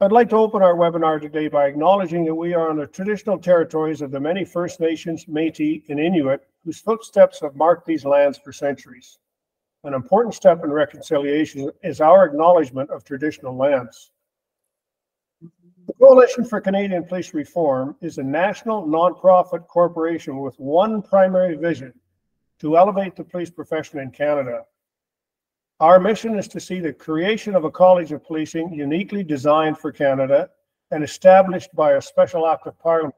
I'd like to open our webinar today by acknowledging that we are on the traditional territories of the many First Nations, Métis, and Inuit whose footsteps have marked these lands for centuries. An important step in reconciliation is our acknowledgement of traditional lands. The Coalition for Canadian Police Reform is a national nonprofit corporation with one primary vision: to elevate the police profession in Canada. Our mission is to see the creation of a College of Policing uniquely designed for Canada and established by a special act of Parliament.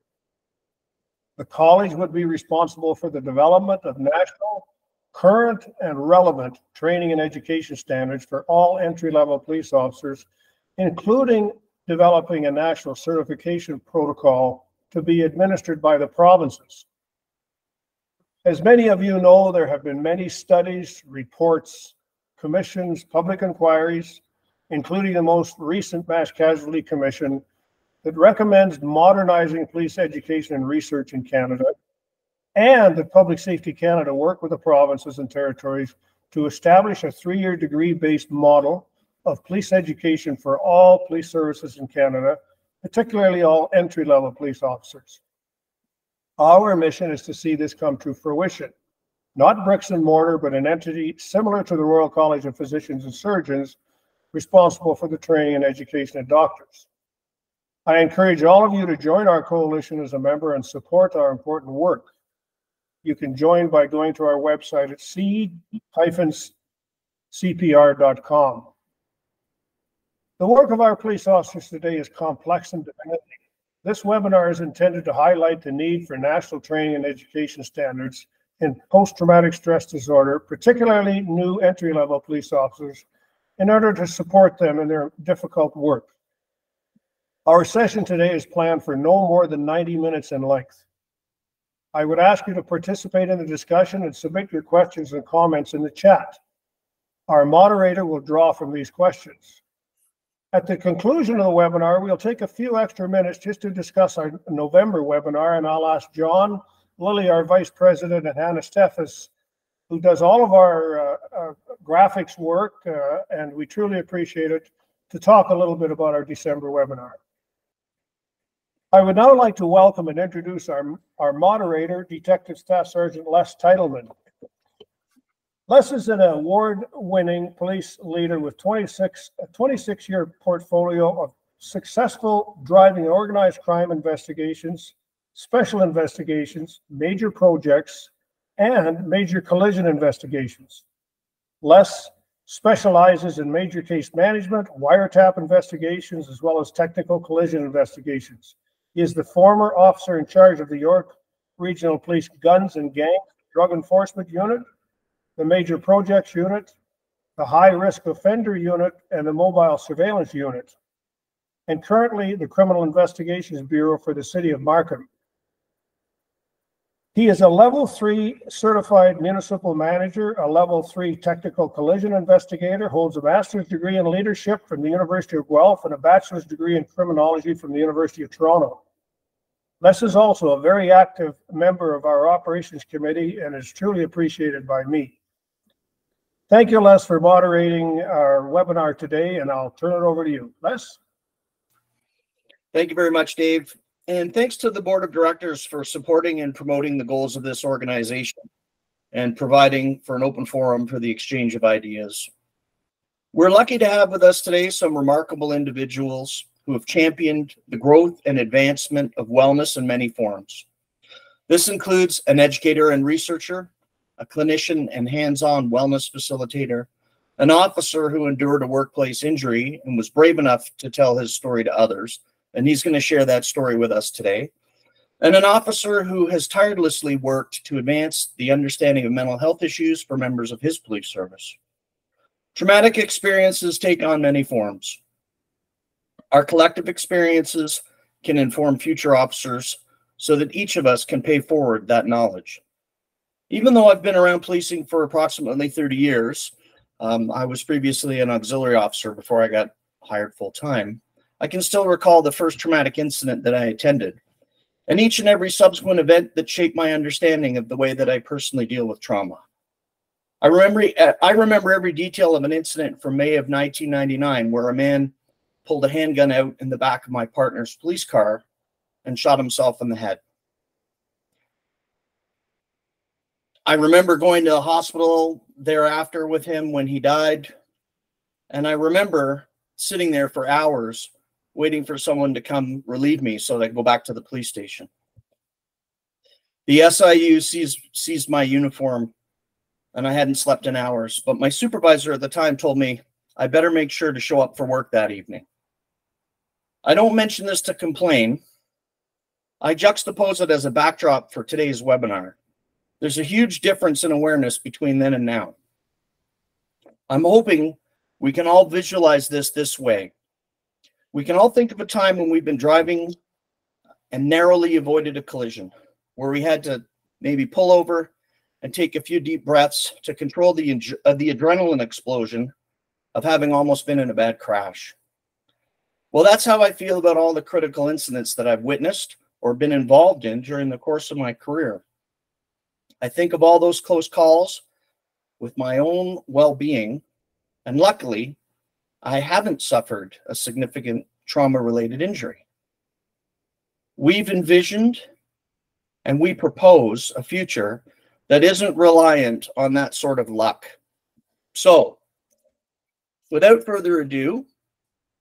The college would be responsible for the development of national, current, and relevant training and education standards for all entry-level police officers, including developing a national certification protocol to be administered by the provinces. As many of you know, there have been many studies, reports, commissions, public inquiries, including the most recent Mass Casualty Commission, that recommends modernizing police education and research in Canada, and that Public Safety Canada work with the provinces and territories to establish a 3-year degree-based model of police education for all police services in Canada, particularly all entry-level police officers. Our mission is to see this come to fruition. Not bricks and mortar, but an entity similar to the Royal College of Physicians and Surgeons, responsible for the training and education of doctors. I encourage all of you to join our coalition as a member and support our important work. You can join by going to our website at c-cpr.com. The work of our police officers today is complex and demanding. This webinar is intended to highlight the need for national training and education standards in post-traumatic stress disorder, particularly new entry-level police officers, in order to support them in their difficult work. Our session today is planned for no more than 90 minutes in length. I would ask you to participate in the discussion and submit your questions and comments in the chat. Our moderator will draw from these questions. At the conclusion of the webinar, we'll take a few extra minutes just to discuss our November webinar, and I'll ask John, Lily, our Vice President, and Hannah Steffes, who does all of our graphics work, and we truly appreciate it, to talk a little bit about our December webinar. I would now like to welcome and introduce our moderator, Detective Staff Sergeant Les Titleman. Les is an award-winning police leader with a 26-year portfolio of successful driving organized crime investigations, special investigations, major projects, and major collision investigations. Les specializes in major case management, wiretap investigations, as well as technical collision investigations. He is the former officer in charge of the York Regional Police Guns and Gangs Drug Enforcement Unit, the Major Projects Unit, the High Risk Offender Unit, and the Mobile Surveillance Unit, and currently the Criminal Investigations Bureau for the City of Markham. He is a Level 3 certified municipal manager, a Level 3 technical collision investigator, holds a master's degree in leadership from the University of Guelph and a bachelor's degree in criminology from the University of Toronto. Les is also a very active member of our operations committee and is truly appreciated by me. Thank you, Les, for moderating our webinar today, and I'll turn it over to you. Les? Thank you very much, Dave. And thanks to the Board of Directors for supporting and promoting the goals of this organization and providing for an open forum for the exchange of ideas. We're lucky to have with us today some remarkable individuals who have championed the growth and advancement of wellness in many forms. This includes an educator and researcher, a clinician and hands-on wellness facilitator, an officer who endured a workplace injury and was brave enough to tell his story to others, and he's going to share that story with us today, and an officer who has tirelessly worked to advance the understanding of mental health issues for members of his police service. Traumatic experiences take on many forms. Our collective experiences can inform future officers so that each of us can pay forward that knowledge. Even though I've been around policing for approximately 30 years, I was previously an auxiliary officer before I got hired full-time, I can still recall the first traumatic incident that I attended, and each and every subsequent event that shaped my understanding of the way that I personally deal with trauma. I remember every detail of an incident from May of 1999 where a man pulled a handgun out in the back of my partner's police car and shot himself in the head. I remember going to the hospital thereafter with him when he died, and I remember sitting there for hours waiting for someone to come relieve me so that I could go back to the police station. The SIU seized my uniform, and I hadn't slept in hours, but my supervisor at the time told me I better make sure to show up for work that evening. I don't mention this to complain. I juxtapose it as a backdrop for today's webinar. There's a huge difference in awareness between then and now. I'm hoping we can all visualize this way. We can all think of a time when we've been driving and narrowly avoided a collision, where we had to maybe pull over and take a few deep breaths to control the adrenaline explosion of having almost been in a bad crash. Well, that's how I feel about all the critical incidents that I've witnessed or been involved in during the course of my career. I think of all those close calls with my own well-being, and luckily, I haven't suffered a significant trauma-related injury. We've envisioned and we propose a future that isn't reliant on that sort of luck. So, without further ado,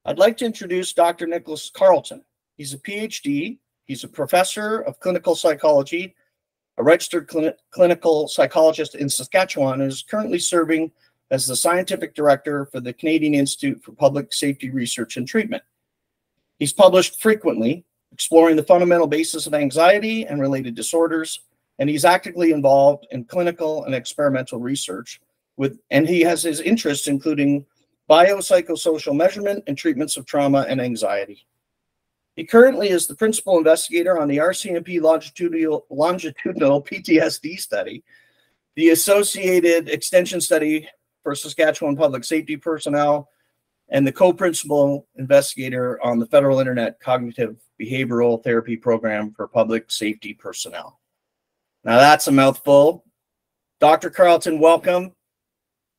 I'd like to introduce Dr. Nicholas Carlton. He's a PhD, he's a professor of clinical psychology, a registered clinical psychologist in Saskatchewan, and is currently serving as the scientific director for the Canadian Institute for Public Safety Research and Treatment. He's published frequently, exploring the fundamental basis of anxiety and related disorders, and he's actively involved in clinical and experimental research and he has his interests including biopsychosocial measurement and treatments of trauma and anxiety. He currently is the principal investigator on the RCMP longitudinal PTSD study, the associated extension study for Saskatchewan public safety personnel, and the co-principal investigator on the Federal Internet Cognitive Behavioral Therapy Program for public safety personnel. Now that's a mouthful. Dr. Carlton, welcome.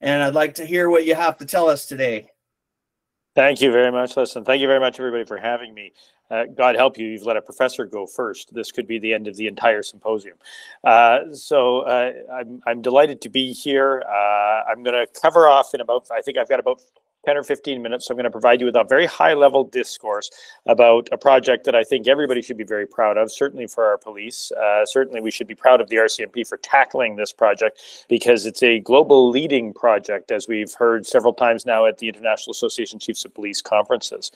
And I'd like to hear what you have to tell us today. Thank you very much, Listen. Thank you very much, everybody, for having me. God help you, you've let a professor go first. This could be the end of the entire symposium. I'm delighted to be here. I'm going to cover off in about, I think I've got about 10 or 15 minutes. So I'm going to provide you with a very high level discourse about a project that I think everybody should be very proud of, certainly for our police. Certainly we should be proud of the RCMP for tackling this project because it's a global leading project, as we've heard several times now at the International Association of Chiefs of Police conferences.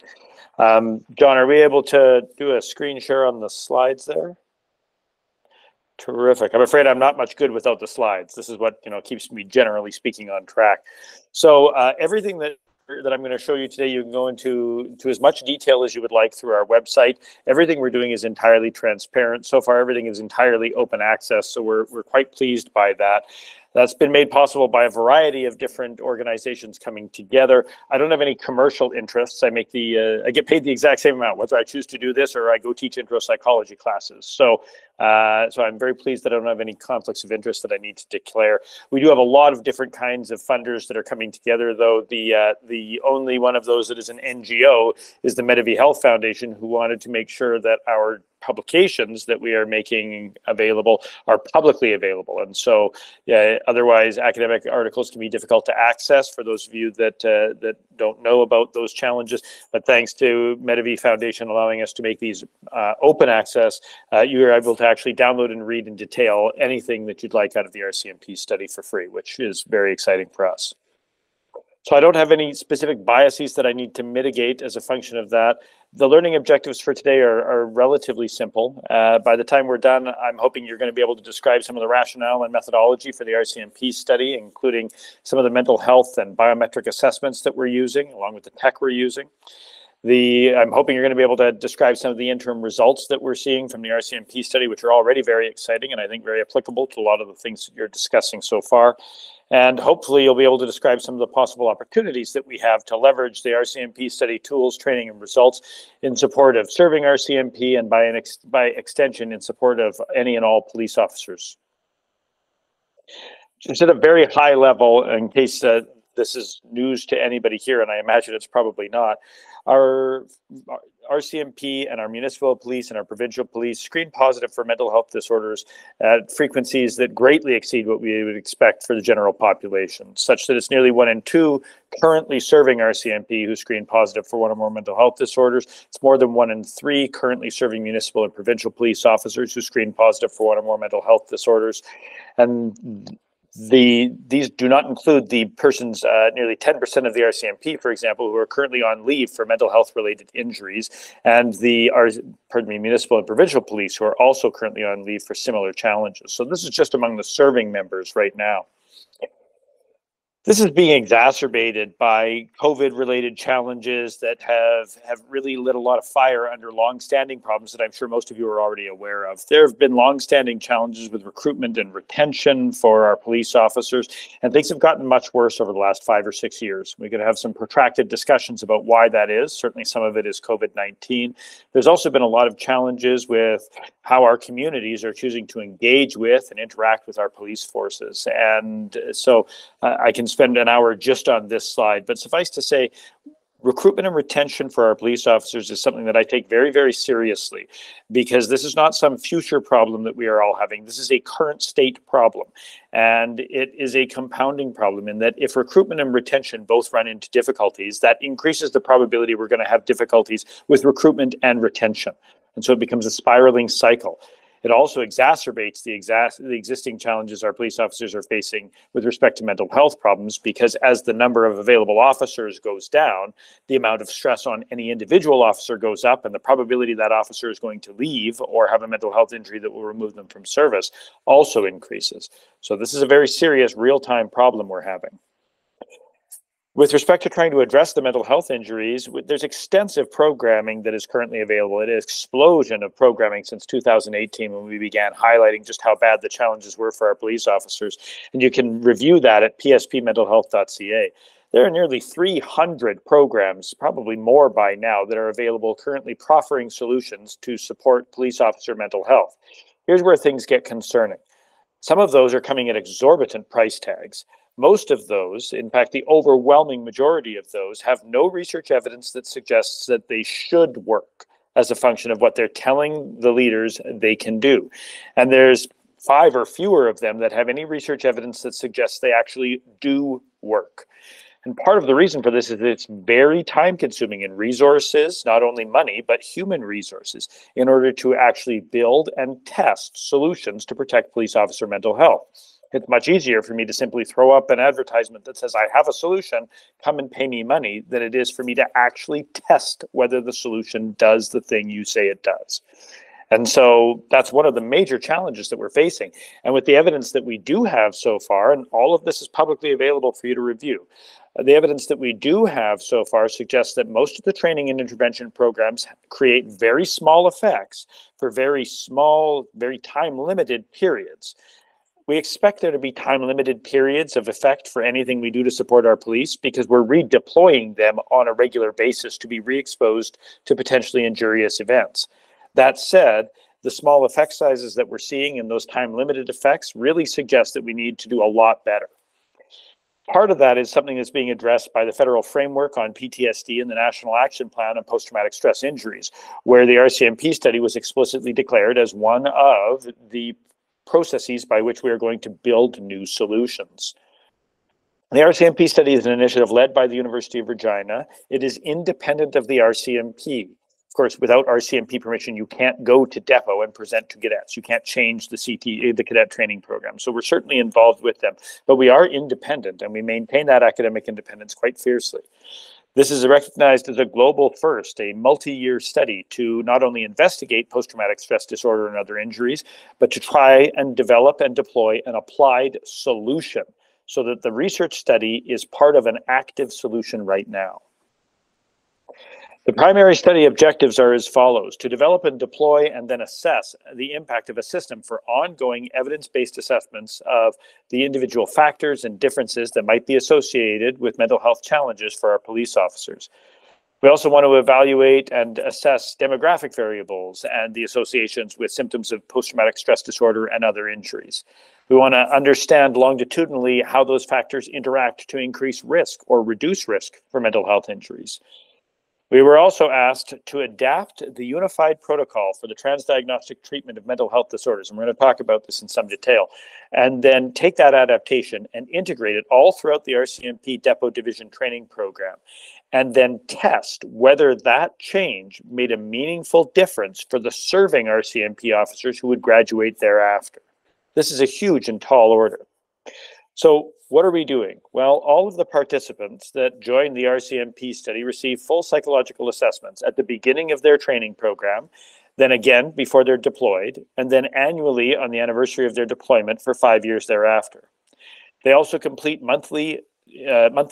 John, are we able to do a screen share on the slides there? Terrific. I'm afraid I'm not much good without the slides. This is what keeps me, generally speaking, on track. So everything that I'm going to show you today, you can go into as much detail as you would like through our website. Everything we're doing is entirely transparent. So far, everything is entirely open access. So we're quite pleased by that. That's been made possible by a variety of different organizations coming together. I don't have any commercial interests. I get paid the exact same amount, whether I choose to do this or I go teach intro psychology classes. So I'm very pleased that I don't have any conflicts of interest that I need to declare. We do have a lot of different kinds of funders that are coming together, though the only one of those that is an NGO is the Medavie Health Foundation, who wanted to make sure that our publications that we are making available are publicly available. And so otherwise academic articles can be difficult to access for those of you that don't know about those challenges. But thanks to Medavie Foundation allowing us to make these open access, you are able to actually download and read in detail anything that you'd like out of the RCMP study for free, which is very exciting for us. So I don't have any specific biases that I need to mitigate as a function of that. The learning objectives for today are relatively simple. By the time we're done, I'm hoping you're going to be able to describe some of the rationale and methodology for the RCMP study, including some of the mental health and biometric assessments that we're using, along with the tech we're using. I'm hoping you're going to be able to describe some of the interim results that we're seeing from the RCMP study, which are already very exciting and I think very applicable to a lot of the things that you're discussing so far. And hopefully you'll be able to describe some of the possible opportunities that we have to leverage the RCMP study tools, training, and results in support of serving RCMP and by extension in support of any and all police officers. Just at a very high level, in case this is news to anybody here, and I imagine it's probably not, Our RCMP and our municipal police and our provincial police screen positive for mental health disorders at frequencies that greatly exceed what we would expect for the general population, such that it's nearly 1 in 2 currently serving RCMP who screen positive for 1 or more mental health disorders. It's more than 1 in 3 currently serving municipal and provincial police officers who screen positive for 1 or more mental health disorders. And these do not include the persons, nearly 10% of the RCMP, for example, who are currently on leave for mental health related injuries, and the municipal and provincial police who are also currently on leave for similar challenges. So this is just among the serving members right now. This is being exacerbated by COVID-related challenges that have really lit a lot of fire under long-standing problems that I'm sure most of you are already aware of. There have been long-standing challenges with recruitment and retention for our police officers, and things have gotten much worse over the last 5 or 6 years. We're going to have some protracted discussions about why that is. Certainly some of it is COVID-19. There's also been a lot of challenges with how our communities are choosing to engage with and interact with our police forces. And so I can spend an hour just on this slide, but suffice to say, recruitment and retention for our police officers is something that I take very, very seriously, because this is not some future problem that we are all having. This is a current state problem, and it is a compounding problem in that if recruitment and retention both run into difficulties, that increases the probability we're going to have difficulties with recruitment and retention. And so it becomes a spiraling cycle. It also exacerbates the existing challenges our police officers are facing with respect to mental health problems, because as the number of available officers goes down, the amount of stress on any individual officer goes up, and the probability that officer is going to leave or have a mental health injury that will remove them from service also increases. So this is a very serious real-time problem we're having. With respect to trying to address the mental health injuries, there's extensive programming that is currently available. An explosion of programming since 2018 when we began highlighting just how bad the challenges were for our police officers. And you can review that at pspmentalhealth.ca. There are nearly 300 programs, probably more by now, that are available currently proffering solutions to support police officer mental health. Here's where things get concerning. Some of those are coming at exorbitant price tags. Most of those, in fact, the overwhelming majority of those, have no research evidence that suggests that they should work as a function of what they're telling the leaders they can do. And there's 5 or fewer of them that have any research evidence that suggests they actually do work. And part of the reason for this is that it's very time consuming in resources, not only money, but human resources, in order to actually build and test solutions to protect police officer mental health. It's much easier for me to simply throw up an advertisement that says, I have a solution, come and pay me money, than it is for me to actually test whether the solution does the thing you say it does. And so that's one of the major challenges that we're facing. And with the evidence that we do have so far, and all of this is publicly available for you to review, the evidence that we do have so far suggests that most of the training and intervention programs create very small effects for very small, very time-limited periods. We expect there to be time-limited periods of effect for anything we do to support our police, because we're redeploying them on a regular basis to be re-exposed to potentially injurious events. That said, the small effect sizes that we're seeing in those time-limited effects really suggest that we need to do a lot better. Part of that is something that's being addressed by the federal framework on PTSD and the National Action Plan on Post-Traumatic Stress Injuries, where the RCMP study was explicitly declared as one of the processes by which we are going to build new solutions. The RCMP study is an initiative led by the University of Regina. It is independent of the RCMP. Of course, without RCMP permission, you can't go to depot and present to cadets. You can't change the cadet training program. So we're certainly involved with them, but we are independent, and we maintain that academic independence quite fiercely. This is recognized as a global first, a multi-year study to not only investigate post-traumatic stress disorder and other injuries, but to try and develop and deploy an applied solution, so that the research study is part of an active solution right now. The primary study objectives are as follows: to develop and deploy and then assess the impact of a system for ongoing evidence-based assessments of the individual factors and differences that might be associated with mental health challenges for our police officers. We also want to evaluate and assess demographic variables and the associations with symptoms of post-traumatic stress disorder and other injuries. We want to understand longitudinally how those factors interact to increase risk or reduce risk for mental health injuries. We were also asked to adapt the unified protocol for the transdiagnostic treatment of mental health disorders. And we're going to talk about this in some detail. And then take that adaptation and integrate it all throughout the RCMP Depot Division training program. And then test whether that change made a meaningful difference for the serving RCMP officers who would graduate thereafter. This is a huge and tall order. So what are we doing? Well, all of the participants that joined the RCMP study receive full psychological assessments at the beginning of their training program, then again before they're deployed, and then annually on the anniversary of their deployment for 5 years thereafter. They also complete monthly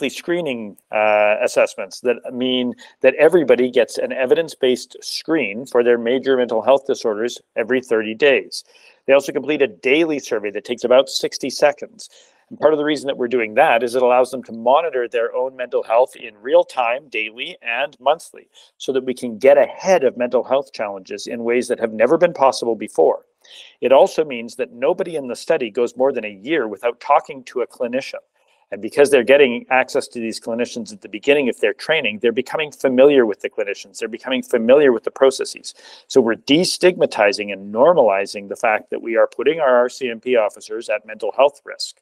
screening assessments that mean that everybody gets an evidence-based screen for their major mental health disorders every 30 days. They also complete a daily survey that takes about 60 seconds. And part of the reason that we're doing that is it allows them to monitor their own mental health in real time, daily and monthly, so that we can get ahead of mental health challenges in ways that have never been possible before. It also means that nobody in the study goes more than a year without talking to a clinician. And because they're getting access to these clinicians at the beginning of their training, they're becoming familiar with the clinicians. They're becoming familiar with the processes. So we're destigmatizing and normalizing the fact that we are putting our RCMP officers at mental health risk.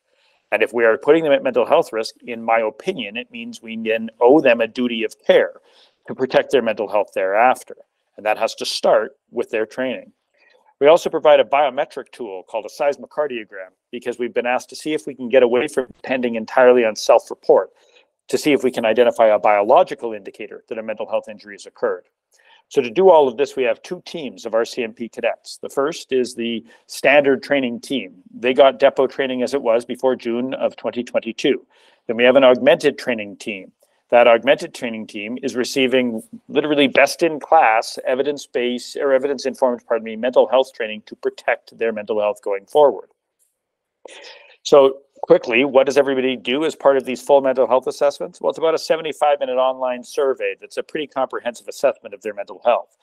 And if we are putting them at mental health risk, in my opinion, it means we then owe them a duty of care to protect their mental health thereafter. And that has to start with their training. We also provide a biometric tool called a seismocardiogram, because we've been asked to see if we can get away from depending entirely on self-report, to see if we can identify a biological indicator that a mental health injury has occurred. So to do all of this, we have two teams of RCMP cadets. The first is the standard training team. They got depot training as it was before June of 2022. Then we have an augmented training team. That augmented training team is receiving literally best-in-class evidence-based or evidence-informed, mental health training to protect their mental health going forward. So quickly, what does everybody do as part of these full mental health assessments? Well, it's about a 75-minute online survey that's a pretty comprehensive assessment of their mental health.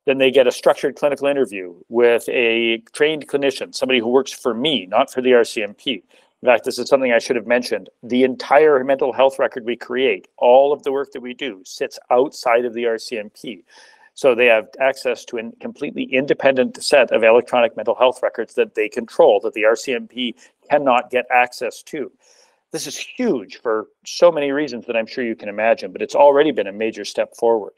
Then they get a structured clinical interview with a trained clinician, somebody who works for me, not for the RCMP. In fact, this is something I should have mentioned. The entire mental health record we create, all of the work that we do, sits outside of the RCMP. So they have access to a completely independent set of electronic mental health records that they control, that the RCMP cannot get access to. This is huge for so many reasons that I'm sure you can imagine, but it's already been a major step forward.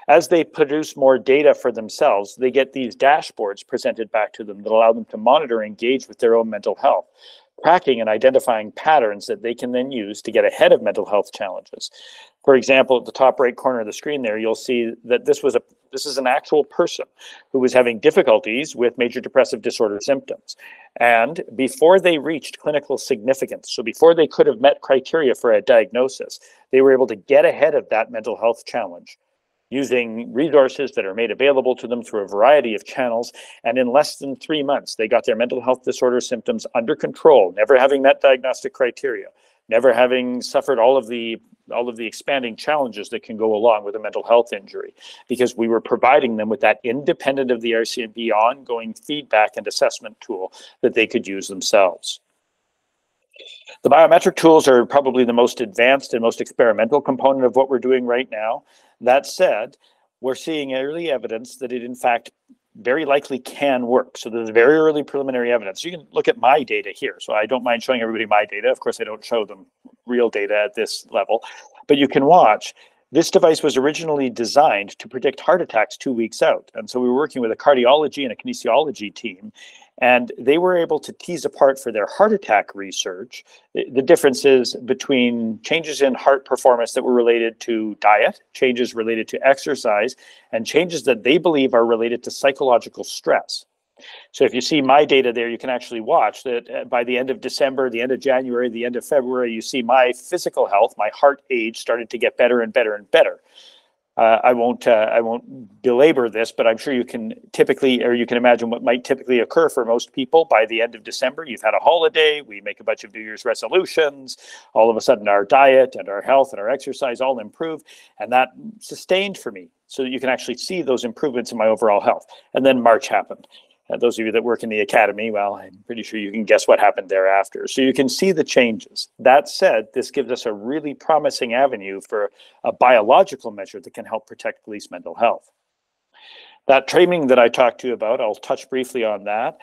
As they produce more data for themselves, they get these dashboards presented back to them that allow them to monitor and engage with their own mental health, tracking and identifying patterns that they can then use to get ahead of mental health challenges. For example, at the top right corner of the screen there, you'll see that this is an actual person who was having difficulties with major depressive disorder symptoms. And before they reached clinical significance, so before they could have met criteria for a diagnosis, they were able to get ahead of that mental health challenge using resources that are made available to them through a variety of channels. And in less than 3 months, they got their mental health disorder symptoms under control, never having met diagnostic criteria, never having suffered all of the expanding challenges that can go along with a mental health injury, because we were providing them with that independent of the RCMP ongoing feedback and assessment tool that they could use themselves. The biometric tools are probably the most advanced and most experimental component of what we're doing right now. That said, we're seeing early evidence that it in fact very likely can work. So there's very early preliminary evidence. You can look at my data here. So I don't mind showing everybody my data. Of course, I don't show them real data at this level, but you can watch. This device was originally designed to predict heart attacks 2 weeks out. And so we were working with a cardiology and a kinesiology team, and they were able to tease apart for their heart attack research the differences between changes in heart performance that were related to diet, changes related to exercise, and changes that they believe are related to psychological stress. So if you see my data there, you can actually watch that by the end of December, the end of January, the end of February, you see my physical health, my heart age started to get better and better and better. I won't belabor this, but I'm sure you can imagine what might typically occur for most people by the end of December. You've had a holiday, we make a bunch of New Year's resolutions, all of a sudden our diet and our health and our exercise all improve, and that sustained for me so that you can actually see those improvements in my overall health. And then March happened. Those of you that work in the academy, well, I'm pretty sure you can guess what happened thereafter. So you can see the changes. That said, this gives us a really promising avenue for a biological measure that can help protect police mental health. That training that I talked to you about, I'll touch briefly on that.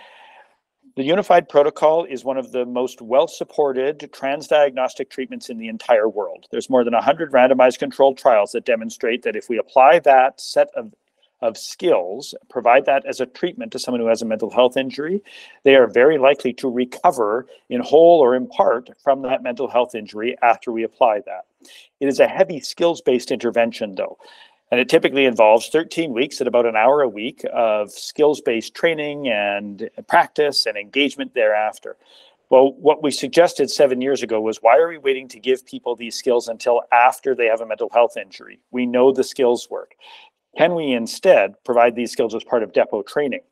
The Unified Protocol is one of the most well-supported transdiagnostic treatments in the entire world. There's more than 100 randomized controlled trials that demonstrate that if we apply that set of skills, provide that as a treatment to someone who has a mental health injury, they are very likely to recover in whole or in part from that mental health injury after we apply that. It is a heavy skills-based intervention though, and it typically involves 13 weeks at about an hour a week of skills-based training and practice and engagement thereafter. Well, what we suggested 7 years ago was, why are we waiting to give people these skills until after they have a mental health injury? We know the skills work. Can we instead provide these skills as part of depot training,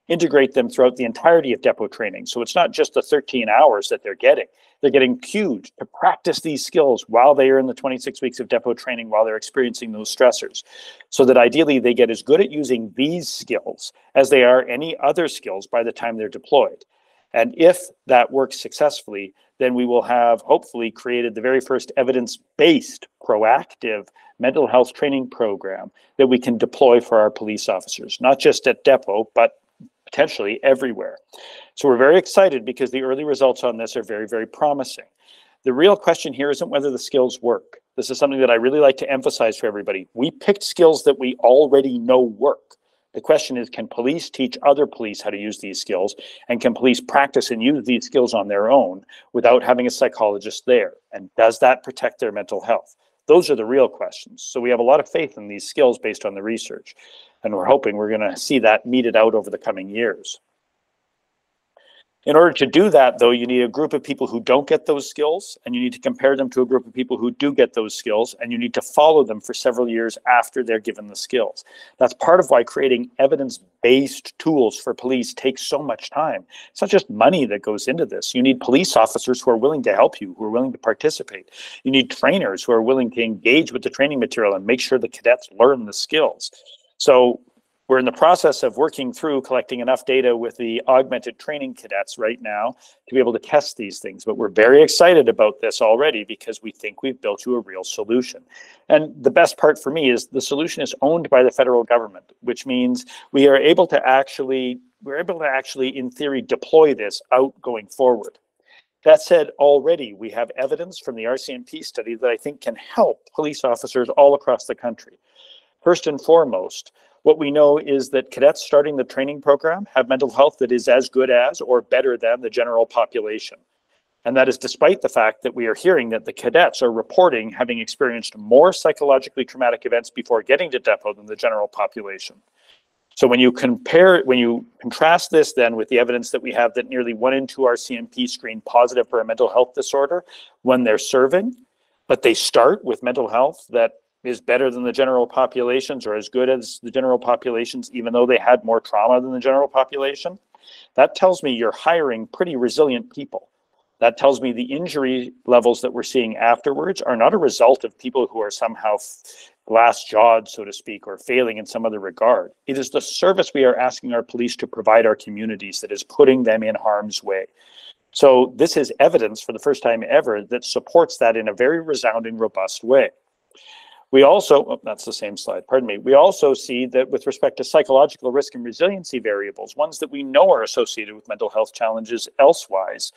integrate them throughout the entirety of depot training? So it's not just the 13 hours that they're getting cued to practice these skills while they are in the 26 weeks of depot training, while they're experiencing those stressors, so that ideally they get as good at using these skills as they are any other skills by the time they're deployed. And if that works successfully, then we will have hopefully created the very first evidence-based, proactive mental health training program that we can deploy for our police officers, not just at depot, but potentially everywhere. So we're very excited because the early results on this are very, very promising. The real question here isn't whether the skills work. This is something that I really like to emphasize for everybody. We picked skills that we already know work. The question is, can police teach other police how to use these skills? And can police practice and use these skills on their own without having a psychologist there? And does that protect their mental health? Those are the real questions. So we have a lot of faith in these skills based on the research. And we're hoping we're going to see that meted out over the coming years. In order to do that, though, you need a group of people who don't get those skills, and you need to compare them to a group of people who do get those skills, and you need to follow them for several years after they're given the skills. That's part of why creating evidence-based tools for police takes so much time. It's not just money that goes into this. You need police officers who are willing to help you, who are willing to participate. You need trainers who are willing to engage with the training material and make sure the cadets learn the skills. So we're in the process of working through collecting enough data with the augmented training cadets right now to be able to test these things. But we're very excited about this already because we think we've built you a real solution. And the best part for me is the solution is owned by the federal government, which means we are able to actually, in theory, deploy this out going forward. That said, already we have evidence from the RCMP study that I think can help police officers all across the country. First and foremost, what we know is that cadets starting the training program have mental health that is as good as or better than the general population. And that is despite the fact that we are hearing that the cadets are reporting having experienced more psychologically traumatic events before getting to depot than the general population. So when you contrast this then with the evidence that we have that nearly 1 in 2 RCMP screen positive for a mental health disorder when they're serving, but they start with mental health that is better than the general populations or as good as the general populations, even though they had more trauma than the general population, that tells me you're hiring pretty resilient people. That tells me the injury levels that we're seeing afterwards are not a result of people who are somehow glass-jawed, so to speak, or failing in some other regard. It is the service we are asking our police to provide our communities that is putting them in harm's way. So this is evidence for the first time ever that supports that in a very resounding, robust way. We also, oh, that's the same slide, pardon me. We also see that with respect to psychological risk and resiliency variables, ones that we know are associated with mental health challenges elsewise,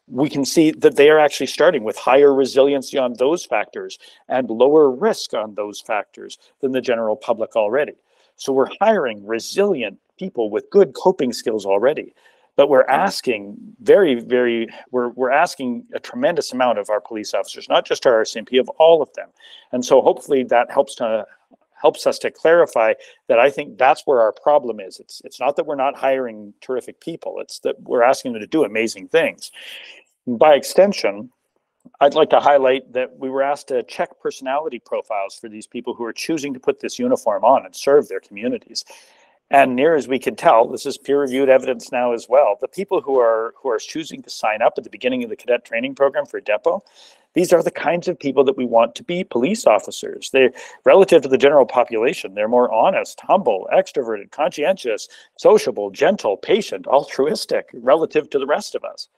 we can see that they are actually starting with higher resiliency on those factors and lower risk on those factors than the general public already. So we're hiring resilient people with good coping skills already. But we're asking we're asking a tremendous amount of our police officers, not just our RCMP, of all of them. And so hopefully that helps us to clarify that I think that's where our problem is. It's not that we're not hiring terrific people, it's that we're asking them to do amazing things. By extension, I'd like to highlight that we were asked to check personality profiles for these people who are choosing to put this uniform on and serve their communities. And near as we can tell, this is peer-reviewed evidence now as well, the people who are choosing to sign up at the beginning of the cadet training program for depot, These are the kinds of people that we want to be police officers. They're relative to the general population. They're more honest, humble, extroverted, conscientious, sociable, gentle, patient, altruistic, relative to the rest of us.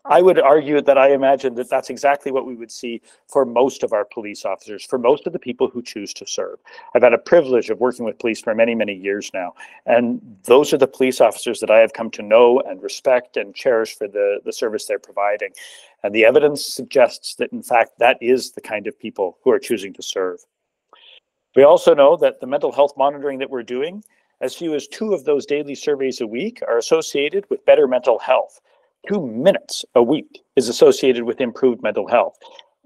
I would argue that I imagine that that's exactly what we would see for most of our police officers, for most of the people who choose to serve. I've had a privilege of working with police for many, many years now. And those are the police officers that I have come to know and respect and cherish for the service they're providing. And the evidence suggests that, in fact, that is the kind of people who are choosing to serve. We also know that the mental health monitoring that we're doing, as few as 2 of those daily surveys a week are associated with better mental health. 2 minutes a week is associated with improved mental health.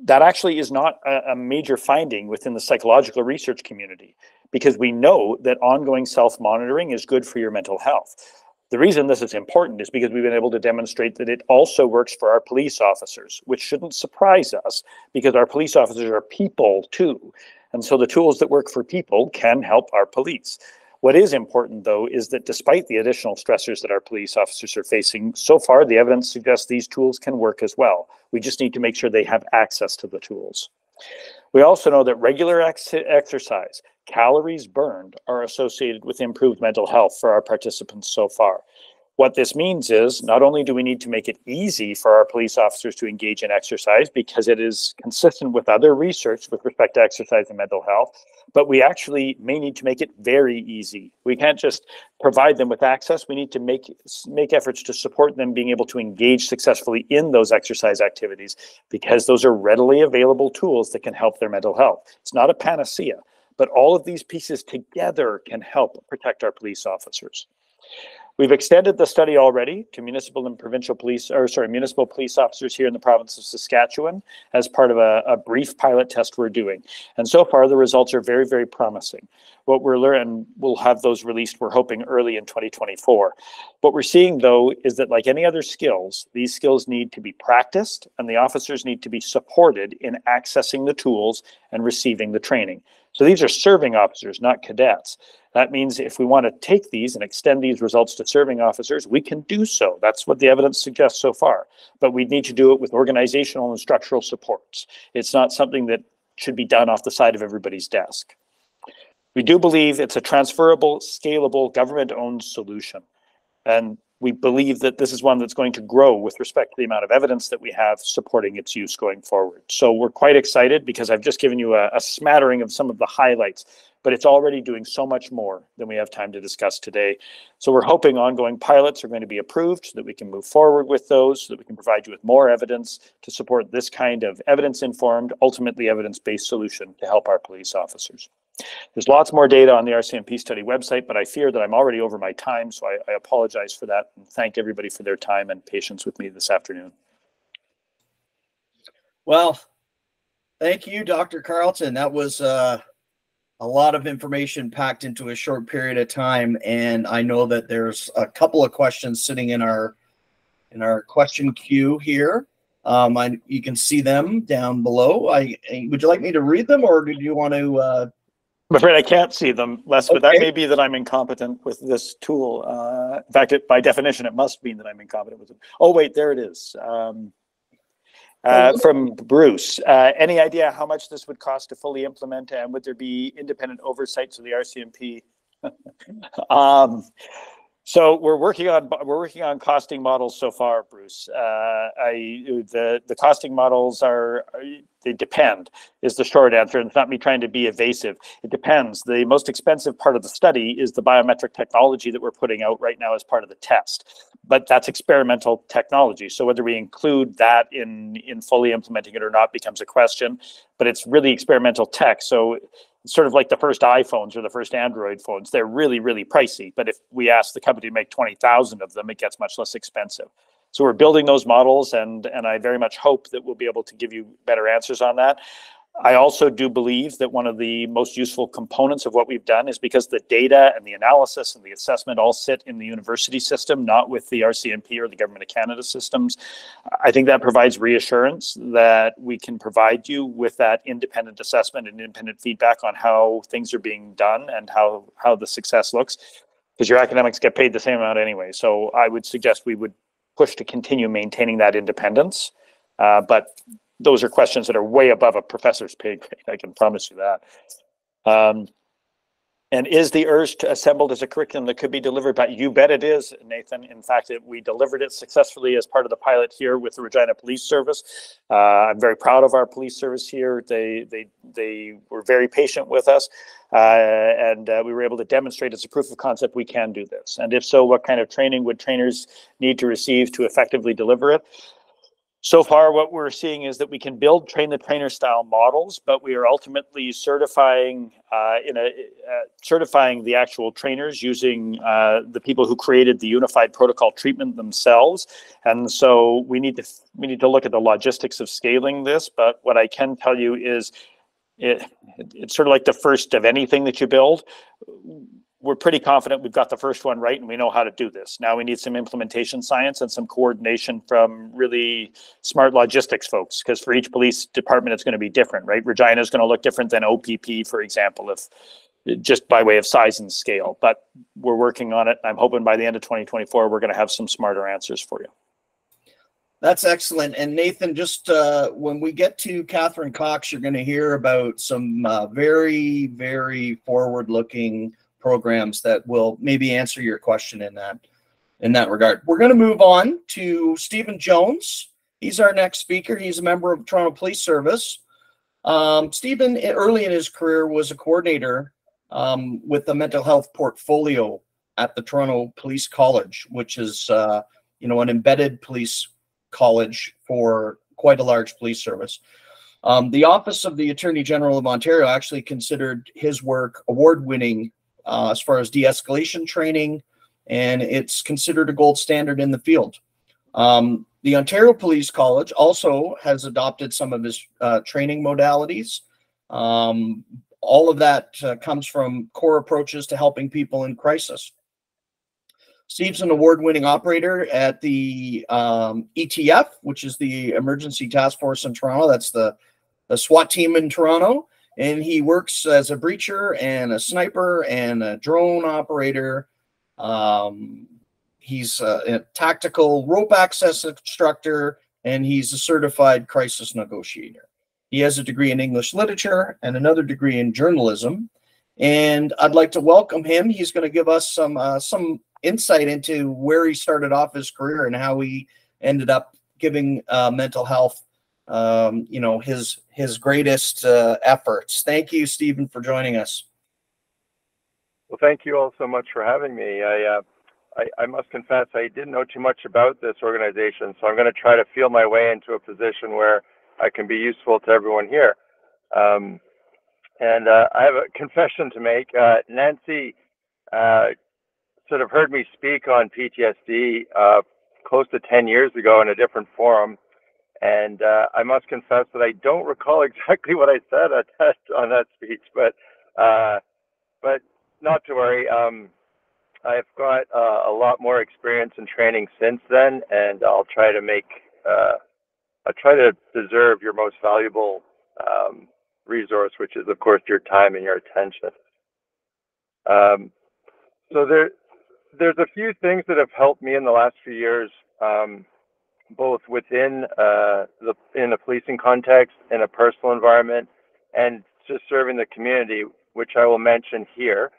That actually is not a major finding within the psychological research community, because we know that ongoing self-monitoring is good for your mental health. The reason this is important is because we've been able to demonstrate that it also works for our police officers, which shouldn't surprise us because our police officers are people too. And so the tools that work for people can help our police. What is important, though, is that despite the additional stressors that our police officers are facing, so far the evidence suggests these tools can work as well. We just need to make sure they have access to the tools. We also know that regular exercise, calories burned, are associated with improved mental health for our participants so far. What this means is not only do we need to make it easy for our police officers to engage in exercise because it is consistent with other research with respect to exercise and mental health, but we actually may need to make it very easy. We can't just provide them with access. We need to make efforts to support them being able to engage successfully in those exercise activities because those are readily available tools that can help their mental health. It's not a panacea, but all of these pieces together can help protect our police officers. We've extended the study already to municipal and provincial police, municipal police officers here in the province of Saskatchewan as part of a brief pilot test we're doing. And so far, the results are very, very promising. What we're learning, we'll have those released, we're hoping, early in 2024. What we're seeing, though, is that like any other skills, these skills need to be practiced, and the officers need to be supported in accessing the tools and receiving the training. So these are serving officers, not cadets. That means if we want to take these and extend these results to serving officers, we can do so. That's what the evidence suggests so far. But we need to do it with organizational and structural supports. It's not something that should be done off the side of everybody's desk. We do believe it's a transferable, scalable, government-owned solution. And we believe that this is one that's going to grow with respect to the amount of evidence that we have supporting its use going forward. So we're quite excited because I've just given you a smattering of some of the highlights, but it's already doing so much more than we have time to discuss today. So we're hoping ongoing pilots are going to be approved so that we can move forward with those, so that we can provide you with more evidence to support this kind of evidence-informed, ultimately evidence-based solution to help our police officers. There's lots more data on the RCMP study website, but I fear that I'm already over my time, so I apologize for that and thank everybody for their time and patience with me this afternoon. Well, thank you, Dr. Carlton. That was a lot of information packed into a short period of time, and I know that there's a couple of questions sitting in our question queue here. You can see them down below. Would you like me to read them, or did you want to? I'm afraid I can't see them, Les, but that may be that I'm incompetent with this tool. In fact, by definition, it must mean that I'm incompetent with it. Oh, wait, there it is. From Bruce. Any idea how much this would cost to fully implement, and would there be independent oversight to the RCMP? So we're working on costing models so far, Bruce. The costing models they depend is the short answer, and it's not me trying to be evasive. It depends. The most expensive part of the study is the biometric technology that we're putting out right now as part of the test, but that's experimental technology. So whether we include that in fully implementing it or not becomes a question, but it's really experimental tech. So it's sort of like the first iPhones or the first Android phones. They're really, really pricey, but if we ask the company to make 20,000 of them, it gets much less expensive. So we're building those models, and I very much hope that we'll be able to give you better answers on that. I also do believe that one of the most useful components of what we've done is because the data and the analysis and the assessment all sit in the university system, not with the RCMP or the Government of Canada systems. I think that provides reassurance that we can provide you with that independent assessment and independent feedback on how things are being done and how the success looks, because your academics get paid the same amount anyway. So I would suggest we would push to continue maintaining that independence, but those are questions that are way above a professor's pay grade. I can promise you that. And is the ERS assembled as a curriculum that could be delivered? But you bet it is, Nathan. In fact, we delivered it successfully as part of the pilot here with the Regina Police Service. I'm very proud of our police service here. They were very patient with us, and we were able to demonstrate as a proof of concept we can do this. And if so, what kind of training would trainers need to receive to effectively deliver it? So far, what we're seeing is that we can build train-the-trainer style models, but we are ultimately certifying certifying the actual trainers using the people who created the unified protocol treatment themselves. And so we need to look at the logistics of scaling this. But what I can tell you is it's sort of like the first of anything that you build. We're pretty confident we've got the first one right and we know how to do this. Now we need some implementation science and some coordination from really smart logistics folks, because for each police department it's going to be different, right? Regina is going to look different than OPP, for example, if just by way of size and scale. But we're working on it. I'm hoping by the end of 2024 we're going to have some smarter answers for you. That's excellent. And Nathan, just when we get to Catherine Cox, you're going to hear about some very, very forward-looking programs that will maybe answer your question in that regard. We're going to move on to Stephen Jones. He's our next speaker. He's a member of Toronto Police Service. Stephen, early in his career, was a coordinator with the mental health portfolio at the Toronto Police College, which is an embedded police college for quite a large police service. The Office of the Attorney General of Ontario actually considered his work award-winning as far as de-escalation training, and it's considered a gold standard in the field. The Ontario Police College also has adopted some of his training modalities. All of that comes from core approaches to helping people in crisis. Steve's an award-winning operator at the ETF, which is the Emergency Task Force in Toronto. That's the SWAT team in Toronto. And he works as a breacher and a sniper and a drone operator. He's a tactical rope access instructor, and he's a certified crisis negotiator. He has a degree in English literature and another degree in journalism. And I'd like to welcome him. He's going to give us some insight into where he started off his career and how he ended up giving mental health his greatest efforts. Thank you, Stephen, for joining us. Well, thank you all so much for having me. I must confess I didn't know too much about this organization, so I'm going to try to feel my way into a position where I can be useful to everyone here. And I have a confession to make. Nancy sort of heard me speak on PTSD close to 10 years ago in a different forum. And I must confess that I don't recall exactly what I said on that speech, but not to worry. I've got a lot more experience and training since then, and I'll try to deserve your most valuable resource, which is, of course, your time and your attention. So there's a few things that have helped me in the last few years. Both within in a policing context, in a personal environment, and just serving the community, which I will mention here.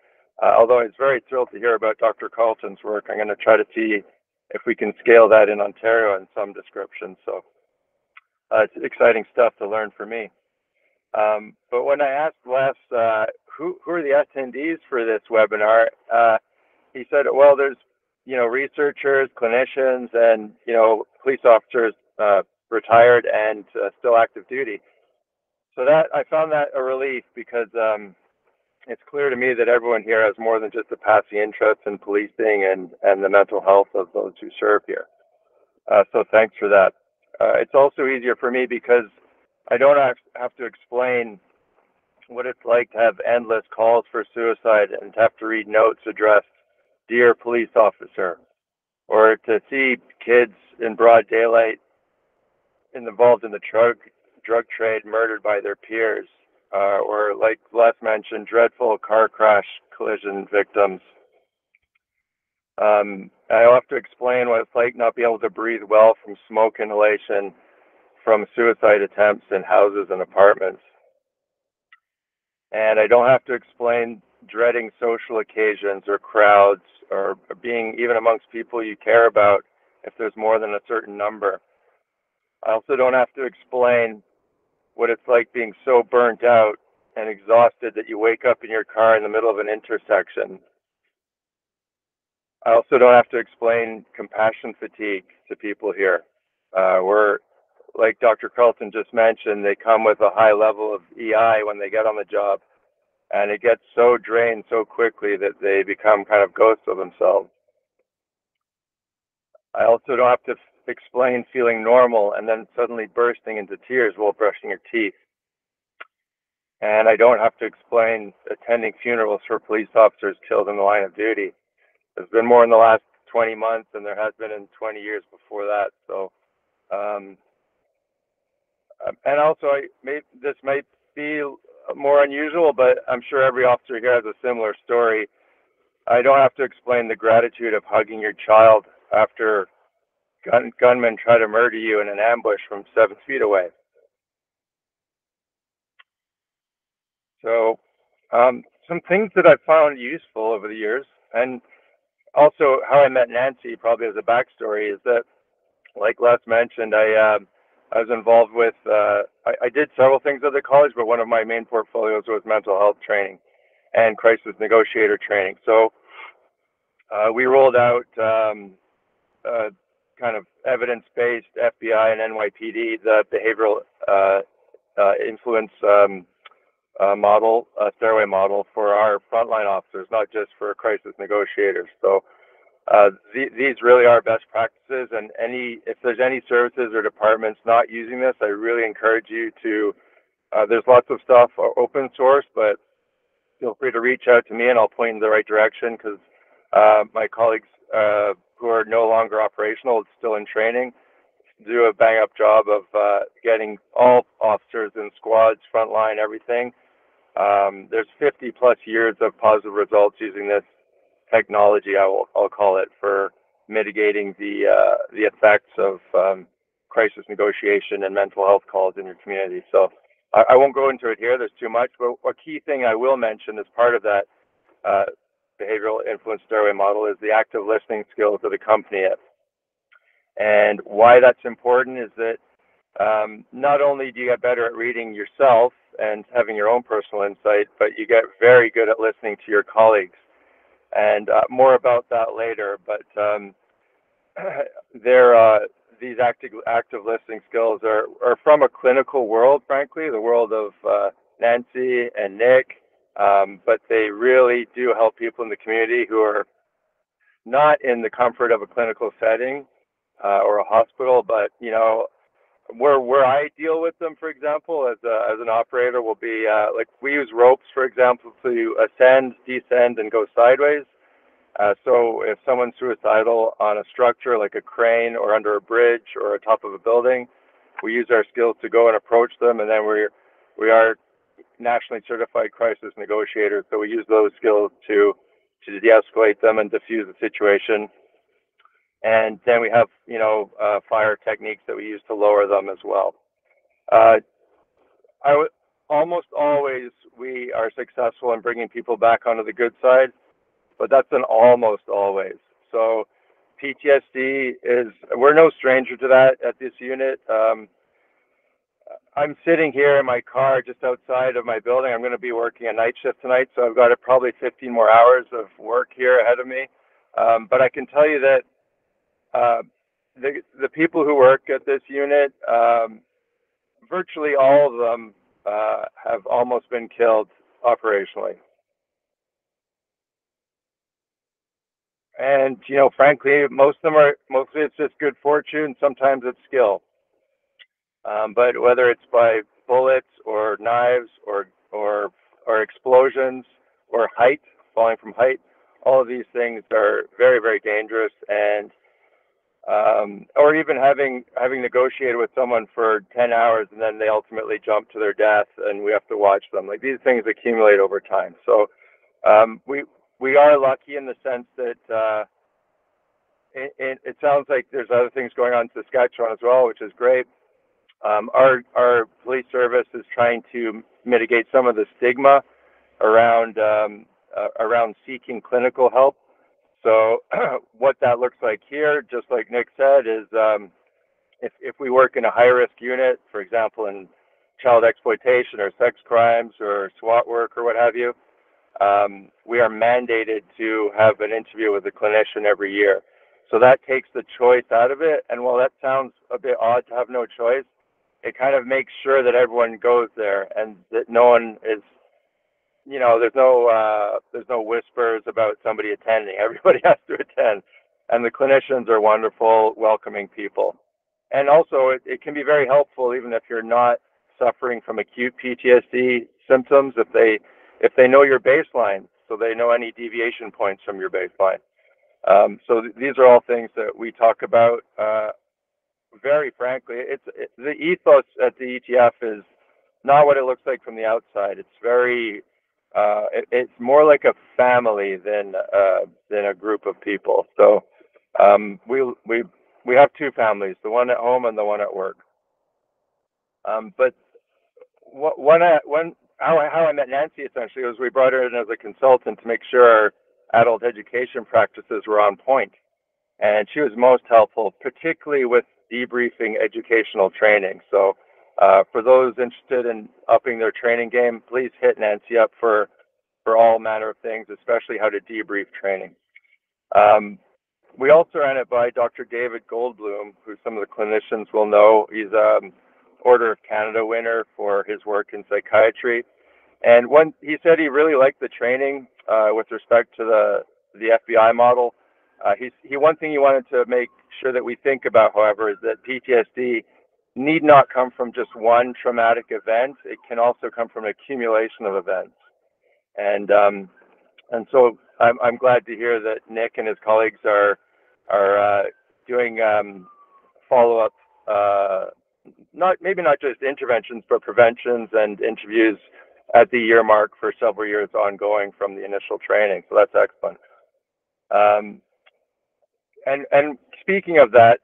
Although I was very thrilled to hear about Dr. Carlton's work, I'm going to try to see if we can scale that in Ontario in some description. So it's exciting stuff to learn for me. But when I asked Les who are the attendees for this webinar, he said, well, there's researchers, clinicians, and police officers retired and still active duty. So that I found that a relief, because it's clear to me that everyone here has more than just a passing interest in policing and the mental health of those who serve here. So thanks for that. It's also easier for me because I don't have to explain what it's like to have endless calls for suicide and to have to read notes addressed, "Dear police officer," or to see kids in broad daylight involved in the drug trade murdered by their peers, or, like Les mentioned, dreadful car crash collision victims. I have to explain what it's like not being able to breathe well from smoke inhalation from suicide attempts in houses and apartments. And I don't have to explain dreading social occasions or crowds or being even amongst people you care about if there's more than a certain number. I also don't have to explain what it's like being so burnt out and exhausted that you wake up in your car in the middle of an intersection. I also don't have to explain compassion fatigue to people here. We're, like Dr. Carlton just mentioned, they come with a high level of EI when they get on the job, and it gets so drained so quickly that they become kind of ghosts of themselves. I also don't have to explain feeling normal and then suddenly bursting into tears while brushing your teeth. And I don't have to explain attending funerals for police officers killed in the line of duty. There's been more in the last 20 months than there has been in 20 years before that. So, and also, this might be more unusual, but I'm sure every officer here has a similar story. I don't have to explain the gratitude of hugging your child after gunmen try to murder you in an ambush from 7 feet away. So, some things that I've found useful over the years, and also how I met Nancy, probably as a backstory, is that, like Les mentioned, I was involved with, I did several things at the college, but one of my main portfolios was mental health training and crisis negotiator training. So we rolled out kind of evidence-based FBI and NYPD, the behavioral influence model, stairway model for our frontline officers, not just for crisis negotiators. So these really are best practices, and if there's any services or departments not using this, I really encourage you to, there's lots of stuff open source, but feel free to reach out to me and I'll point in the right direction, because my colleagues who are no longer operational, still in training, do a bang up job of getting all officers in squads, frontline, everything. There's 50 plus years of positive results using this technology, I'll call it, for mitigating the effects of crisis negotiation and mental health calls in your community. So I won't go into it here, there's too much, but a key thing I will mention as part of that behavioral influence stairway model is the active listening skills that accompany it. And why that's important is that not only do you get better at reading yourself and having your own personal insight, but you get very good at listening to your colleagues. And more about that later, but these active listening skills are from a clinical world, frankly, the world of Nancy and Nick, but they really do help people in the community who are not in the comfort of a clinical setting or a hospital, but where I deal with them, for example, as an operator, will be like we use ropes, for example, to ascend, descend, and go sideways. So if someone's suicidal on a structure like a crane or under a bridge or atop of a building, we use our skills to go and approach them, and then we are nationally certified crisis negotiators, so we use those skills to de-escalate them and diffuse the situation. And then we have, fire techniques that we use to lower them as well. Almost always we are successful in bringing people back onto the good side, but that's an almost always. So PTSD we're no stranger to that at this unit. I'm sitting here in my car just outside of my building. I'm going to be working a night shift tonight, so I've got probably 15 more hours of work here ahead of me. But I can tell you that the people who work at this unit, virtually all of them have almost been killed operationally. And, frankly, mostly it's just good fortune. Sometimes it's skill. But whether it's by bullets or knives or explosions or height, falling from height, all of these things are very, very dangerous. And or even having negotiated with someone for 10 hours and then they ultimately jump to their death and we have to watch them. Like, these things accumulate over time. So we are lucky in the sense that it sounds like there's other things going on in Saskatchewan as well, which is great. Our police service is trying to mitigate some of the stigma around seeking clinical help. So what that looks like here, just like Nick said, is if we work in a high-risk unit, for example, in child exploitation or sex crimes or SWAT work or what have you, we are mandated to have an interview with a clinician every year. So that takes the choice out of it. And while that sounds a bit odd to have no choice, it kind of makes sure that everyone goes there and that no one is, there's no whispers about somebody attending. Everybody has to attend. And the clinicians are wonderful, welcoming people. And also it can be very helpful even if you're not suffering from acute PTSD symptoms, if they know your baseline, so they know any deviation points from your baseline. So these are all things that we talk about. Very frankly, the ethos at the ETF is not what it looks like from the outside. It's very, it's more like a family than a group of people. So we have two families, the one at home and the one at work. But how I met Nancy essentially was we brought her in as a consultant to make sure our adult education practices were on point. And she was most helpful, particularly with debriefing educational training. So for those interested in upping their training game, please hit Nancy up for all manner of things, especially how to debrief training. We also ran it by Dr. David Goldblum, who some of the clinicians will know. He's Order of Canada winner for his work in psychiatry. And he said he really liked the training with respect to the FBI model. One thing he wanted to make sure that we think about, however, is that PTSD need not come from just one traumatic event. It can also come from an accumulation of events. And so I'm glad to hear that Nick and his colleagues are doing follow-up, maybe not just interventions, but preventions and interviews at the year mark for several years ongoing from the initial training. So that's excellent. And speaking of that,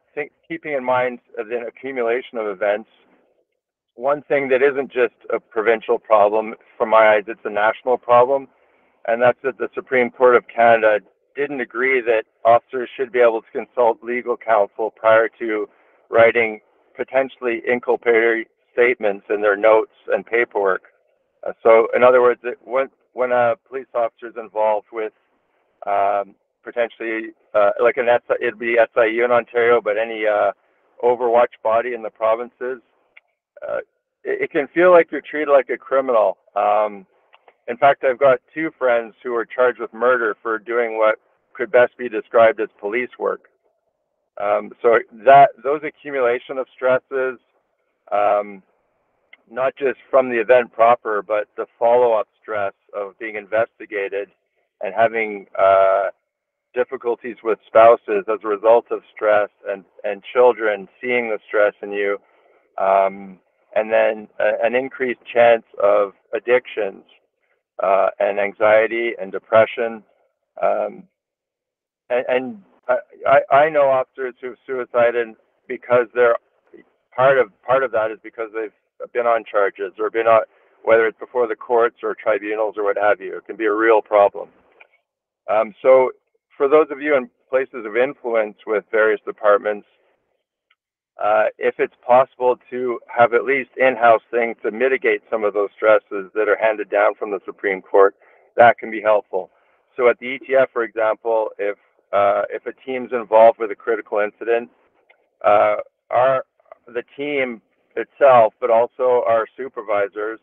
keeping in mind the accumulation of events, one thing that isn't just a provincial problem, from my eyes, it's a national problem, and that's that the Supreme Court of Canada didn't agree that officers should be able to consult legal counsel prior to writing potentially inculpatory statements in their notes and paperwork. So in other words, when a police officer is involved with potentially like it'd be SIU in Ontario, but any overwatch body in the provinces, it can feel like you're treated like a criminal. In fact, I've got two friends who were charged with murder for doing what could best be described as police work. So those accumulation of stresses, not just from the event proper, but the follow-up stress of being investigated and having difficulties with spouses as a result of stress, and children seeing the stress in you, and then an increased chance of addictions and anxiety and depression. And I know officers who've suicided because they're part of that is because they've been on charges or been on, whether it's before the courts or tribunals or what have you. It can be a real problem. So for those of you in places of influence with various departments, if it's possible to have at least in-house things to mitigate some of those stresses that are handed down from the Supreme Court, that can be helpful. So at the ETF, for example, if a team's involved with a critical incident, the team itself, but also our supervisors,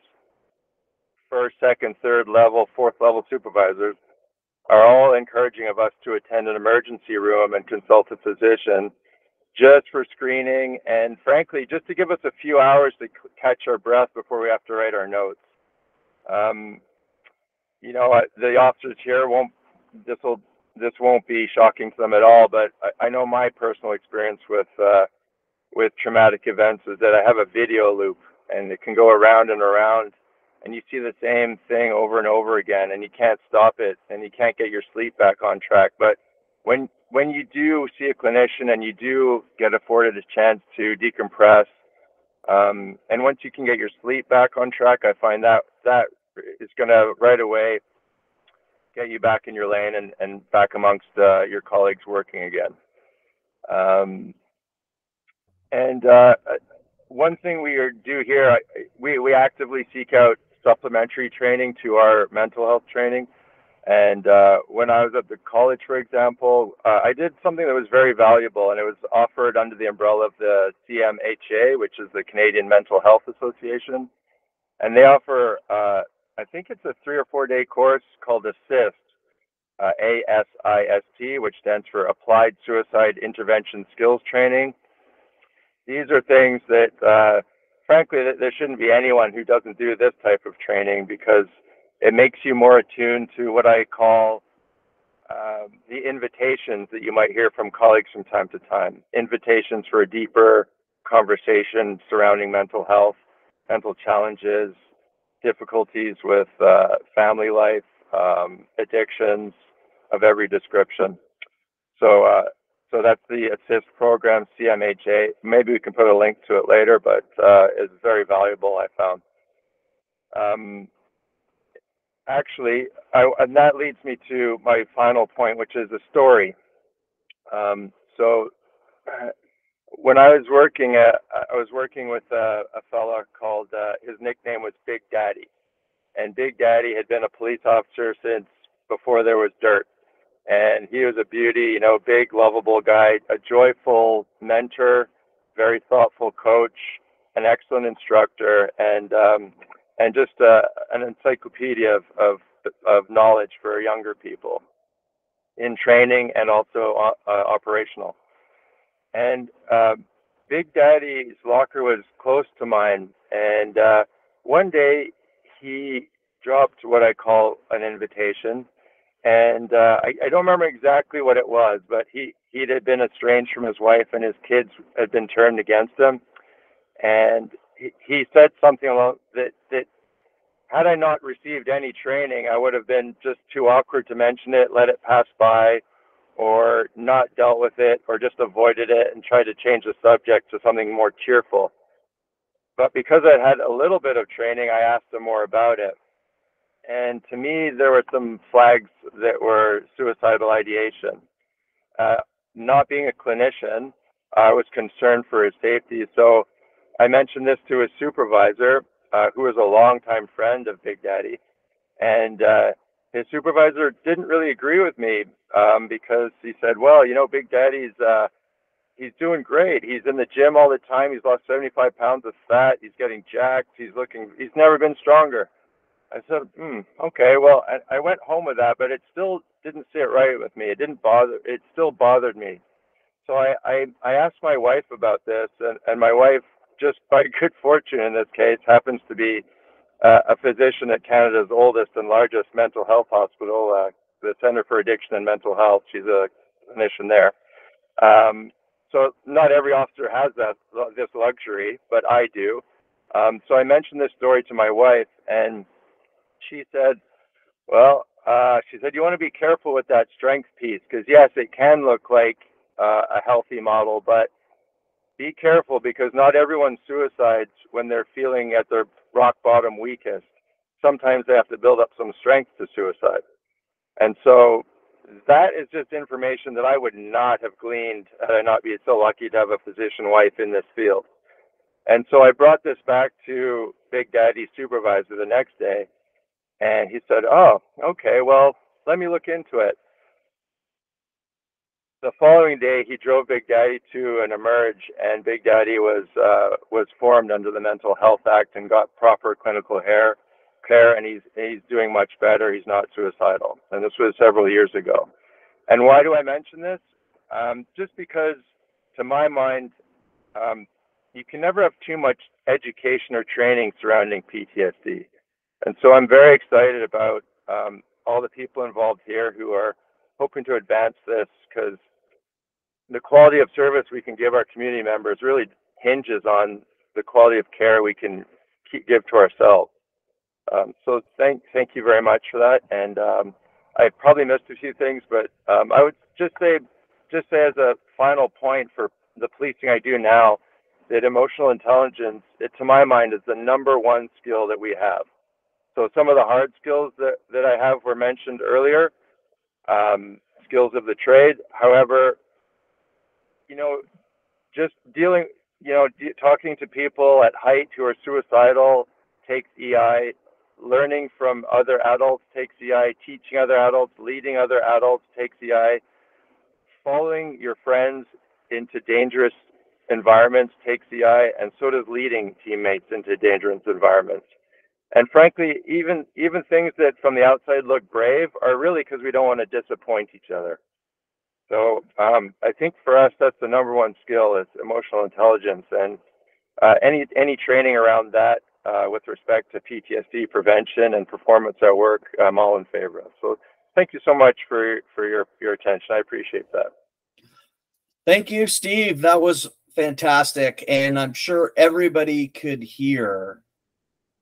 first, second, third level, fourth level supervisors, are all encouraging of us to attend an emergency room and consult a physician just for screening and, frankly, just to give us a few hours to catch our breath before we have to write our notes. The officers here this won't be shocking to them at all, but I know my personal experience with traumatic events is that I have a video loop, and it can go around and around, and you see the same thing over and over again, and you can't stop it, and you can't get your sleep back on track. But when you do see a clinician and you do get afforded a chance to decompress And once you can get your sleep back on track, I find that is going to right away get you back in your lane and back amongst your colleagues working again. One thing we do here, we actively seek out supplementary training to our mental health training. And when I was at the college, for example, I did something that was very valuable, and it was offered under the umbrella of the CMHA, which is the Canadian Mental Health Association. And they offer, I think it's a 3 or 4 day course called ASSIST, ASIST, which stands for Applied Suicide Intervention Skills Training. These are things that, frankly, there shouldn't be anyone who doesn't do this type of training, because it makes you more attuned to what I call the invitations that you might hear from colleagues from time to time. Invitations for a deeper conversation surrounding mental health, mental challenges, difficulties with family life, addictions of every description. So that's the ASSIST program, CMHA. Maybe we can put a link to it later, but it's very valuable, I found. Actually, and that leads me to my final point, which is a story. When I was working with a fella called, his nickname was Big Daddy. And Big Daddy had been a police officer since before there was dirt. And he was a beauty, big, lovable guy, a joyful mentor, very thoughtful coach, an excellent instructor, and just an encyclopedia of knowledge for younger people in training and also operational. And Big Daddy's locker was close to mine, and one day he dropped what I call an invitation. And I don't remember exactly what it was, but he had been estranged from his wife, and his kids had been turned against him. And he said something along that had I not received any training, I would have been just too awkward to mention it, let it pass by, or not dealt with it, or just avoided it and tried to change the subject to something more cheerful. But because I had a little bit of training, I asked him more about it. And to me, there were some flags that were suicidal ideation. Not being a clinician, I was concerned for his safety. So I mentioned this to his supervisor, who was a longtime friend of Big Daddy. And his supervisor didn't really agree with me because he said, well, Big Daddy's he's doing great. He's in the gym all the time. He's lost 75 pounds of fat. He's getting jacked. He's never been stronger. I said, okay, well, I went home with that, but it still didn't sit right with me. It still bothered me. So I asked my wife about this, and my wife, just by good fortune in this case, happens to be a physician at Canada's oldest and largest mental health hospital, the Centre for Addiction and Mental Health. She's a clinician there. So not every officer has this luxury, but I do. So I mentioned this story to my wife, and she said, you want to be careful with that strength piece, because yes, it can look like a healthy model, but be careful, because not everyone suicides when they're feeling at their rock bottom weakest. Sometimes they have to build up some strength to suicide. And so that is just information that I would not have gleaned had I not been so lucky to have a physician wife in this field. And so I brought this back to Big Daddy's supervisor the next day, and he said, oh, okay, well, let me look into it. The following day, he drove Big Daddy to an emerge, and Big Daddy was formed under the Mental Health Act and got proper clinical care, and he's doing much better. He's not suicidal. And this was several years ago. And why do I mention this? Just because, to my mind, you can never have too much education or training surrounding PTSD. And so I'm very excited about all the people involved here who are hoping to advance this, because the quality of service we can give our community members really hinges on the quality of care we can give to ourselves. So thank you very much for that. And I probably missed a few things, but I would just say as a final point for the policing I do now, that emotional intelligence, to my mind, is the #1 skill that we have. So some of the hard skills that I have were mentioned earlier, skills of the trade. However, just dealing, talking to people at height who are suicidal takes EI. Learning from other adults takes EI. Teaching other adults, leading other adults takes EI. Following your friends into dangerous environments takes EI, and so does leading teammates into dangerous environments. And frankly, even things that from the outside look brave are really because we don't want to disappoint each other. So I think for us, that's the #1 skill is emotional intelligence, and any training around that with respect to PTSD prevention and performance at work, I'm all in favor of. So thank you so much for your attention. I appreciate that. Thank you, Steve. That was fantastic. And I'm sure everybody could hear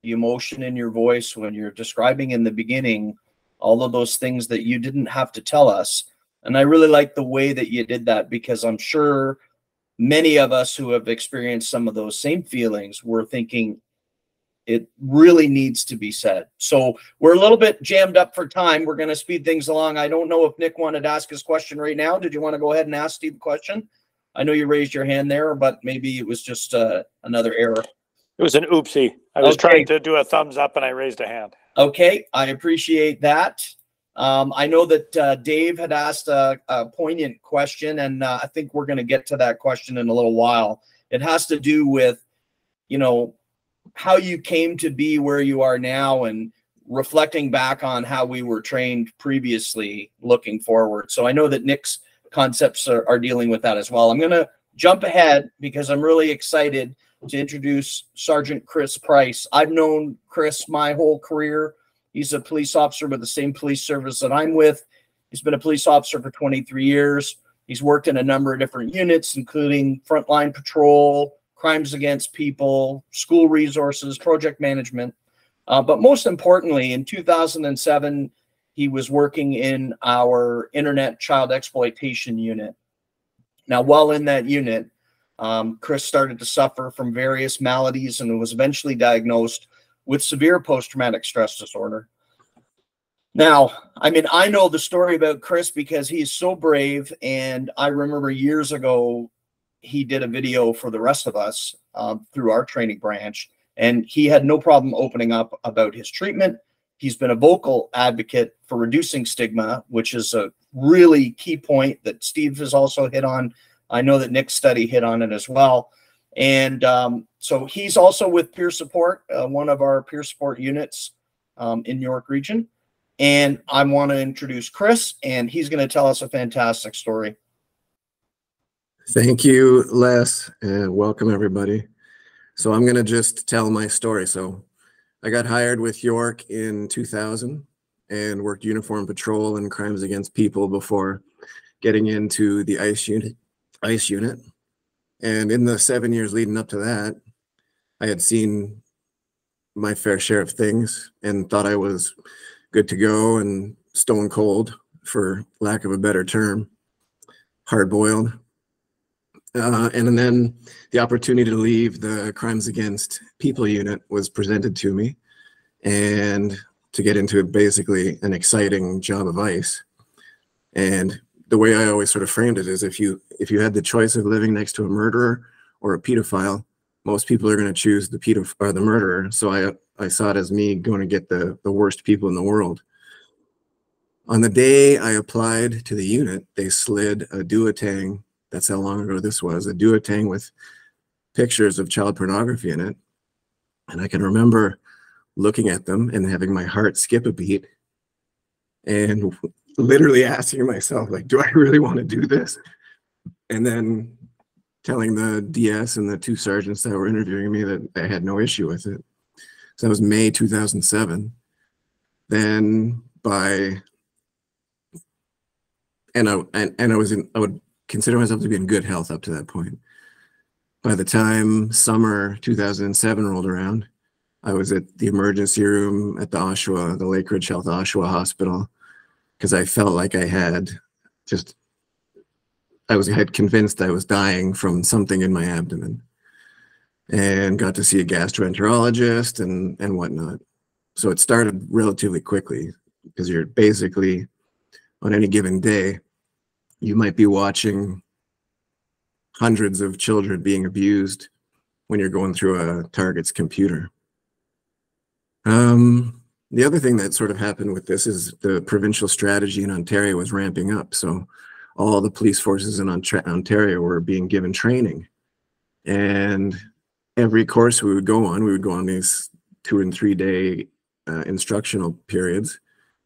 the emotion in your voice when you're describing in the beginning all of those things that you didn't have to tell us. And I really like the way that you did that, because I'm sure many of us who have experienced some of those same feelings were thinking it really needs to be said. So we're a little bit jammed up for time. We're going to speed things along. I don't know if Nick wanted to ask his question right now. Did you want to go ahead and ask Steve a question? I know you raised your hand there, but maybe it was just another error. It was an oopsie. I was trying to do a thumbs up and I raised a hand. Okay, I appreciate that. I know that Dave had asked a poignant question, and I think we're going to get to that question in a little while. It has to do with, how you came to be where you are now and reflecting back on how we were trained previously looking forward. So I know that Nick's concepts are dealing with that as well. I'm going to jump ahead because I'm really excited to introduce Sergeant Chris Price. I've known Chris my whole career. He's a police officer with the same police service that I'm with. He's been a police officer for 23 years. He's worked in a number of different units, including frontline patrol, crimes against people, school resources, project management. But most importantly, in 2007, he was working in our internet child exploitation unit. Now, while in that unit, Chris started to suffer from various maladies and was eventually diagnosed with severe post-traumatic stress disorder. Now, I know the story about Chris because he's so brave, and I remember years ago, he did a video for the rest of us through our training branch, and he had no problem opening up about his treatment. He's been a vocal advocate for reducing stigma, which is a really key point that Steve has also hit on. I know that Nick's study hit on it as well. And so he's also with peer support, one of our peer support units in York region. And I want to introduce Chris, and he's going to tell us a fantastic story. Thank you, Les, and welcome everybody. So I'm going to just tell my story. So I got hired with York in 2000 and worked uniform patrol and crimes against people before getting into the ICE unit. And in the 7 years leading up to that, I had seen my fair share of things and thought I was good to go and stone cold, for lack of a better term, hard-boiled. And then the opportunity to leave the crimes against people unit was presented to me, and to get into basically an exciting job of ICE. And the way I always sort of framed it is, if you had the choice of living next to a murderer or a pedophile, most people are going to choose the murderer. So I saw it as me going to get the worst people in the world. On the day I applied to the unit, they slid a duotang. That's how long ago this was, a duotang with pictures of child pornography in it. And I can remember looking at them and having my heart skip a beat and literally asking myself, like, do I really want to do this? And then telling the DS and the two sergeants that were interviewing me that I had no issue with it. So that was May 2007. Then I would consider myself to be in good health up to that point. By the time summer 2007 rolled around, I was at the emergency room at the Oshawa, the Lake Ridge Health Oshawa Hospital, because I felt like I had convinced I was dying from something in my abdomen. and got to see a gastroenterologist and whatnot. So it started relatively quickly because you're basically on any given day, you might be watching hundreds of children being abused when you're going through a target's computer. The other thing that sort of happened with this is the provincial strategy in Ontario was ramping up. So all the police forces in Ontario were being given training. And every course we would go on these 2 and 3 day instructional periods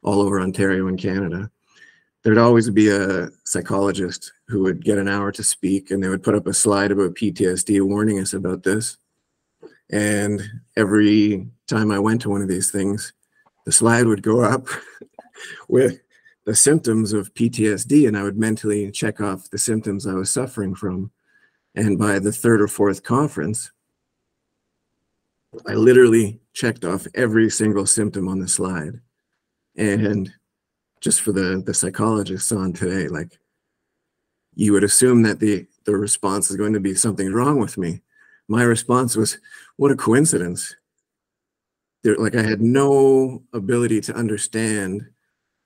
all over Ontario and Canada. There'd always be a psychologist who would get an hour to speak, and they would put up a slide about PTSD warning us about this. And every time I went to one of these things, the slide would go up with the symptoms of PTSD, and I would mentally check off the symptoms I was suffering from. And by the 3rd or 4th conference, I literally checked off every single symptom on the slide. And just for the psychologists on today, like, you would assume that the response is going to be something's wrong with me. My response was, what a coincidence. Like, I had no ability to understand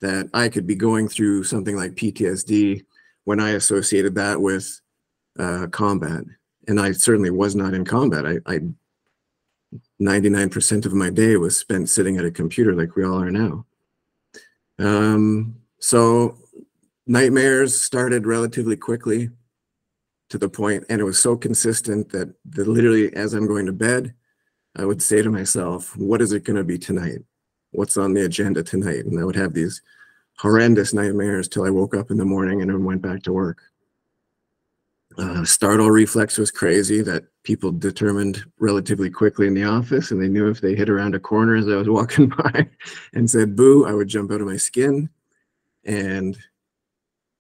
that I could be going through something like PTSD when I associated that with combat. And I certainly was not in combat. I 99% of my day was spent sitting at a computer like we all are now. So nightmares started relatively quickly to the point, and it was so consistent that literally as I'm going to bed, I would say to myself, what is it going to be tonight? What's on the agenda tonight? And I would have these horrendous nightmares till I woke up in the morning and then went back to work. Startle reflex was crazy, that people determined relatively quickly in the office, and they knew if they hit around a corner as I was walking by and said boo, I would jump out of my skin. And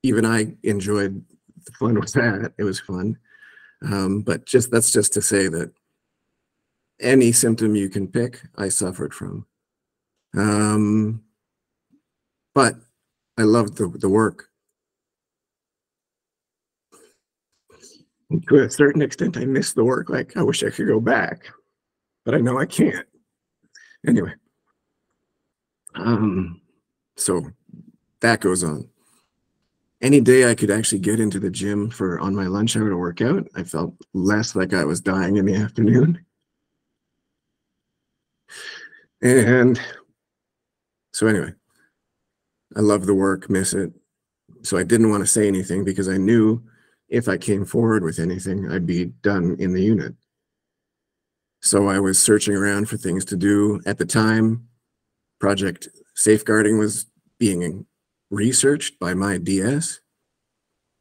even I enjoyed the fun with that. It was fun. But that's just to say that any symptom you can pick, I suffered from. But I loved the work. To a certain extent, I miss the work. Like, I wish I could go back, but I know I can't. Anyway, so that goes on. Any day I could actually get into the gym on my lunch hour to work out, I felt less like I was dying in the afternoon. And so anyway, I love the work, miss it. So I didn't want to say anything because I knew if I came forward with anything, I'd be done in the unit. So I was searching around for things to do. At the time, Project Safeguarding was being researched by my DS,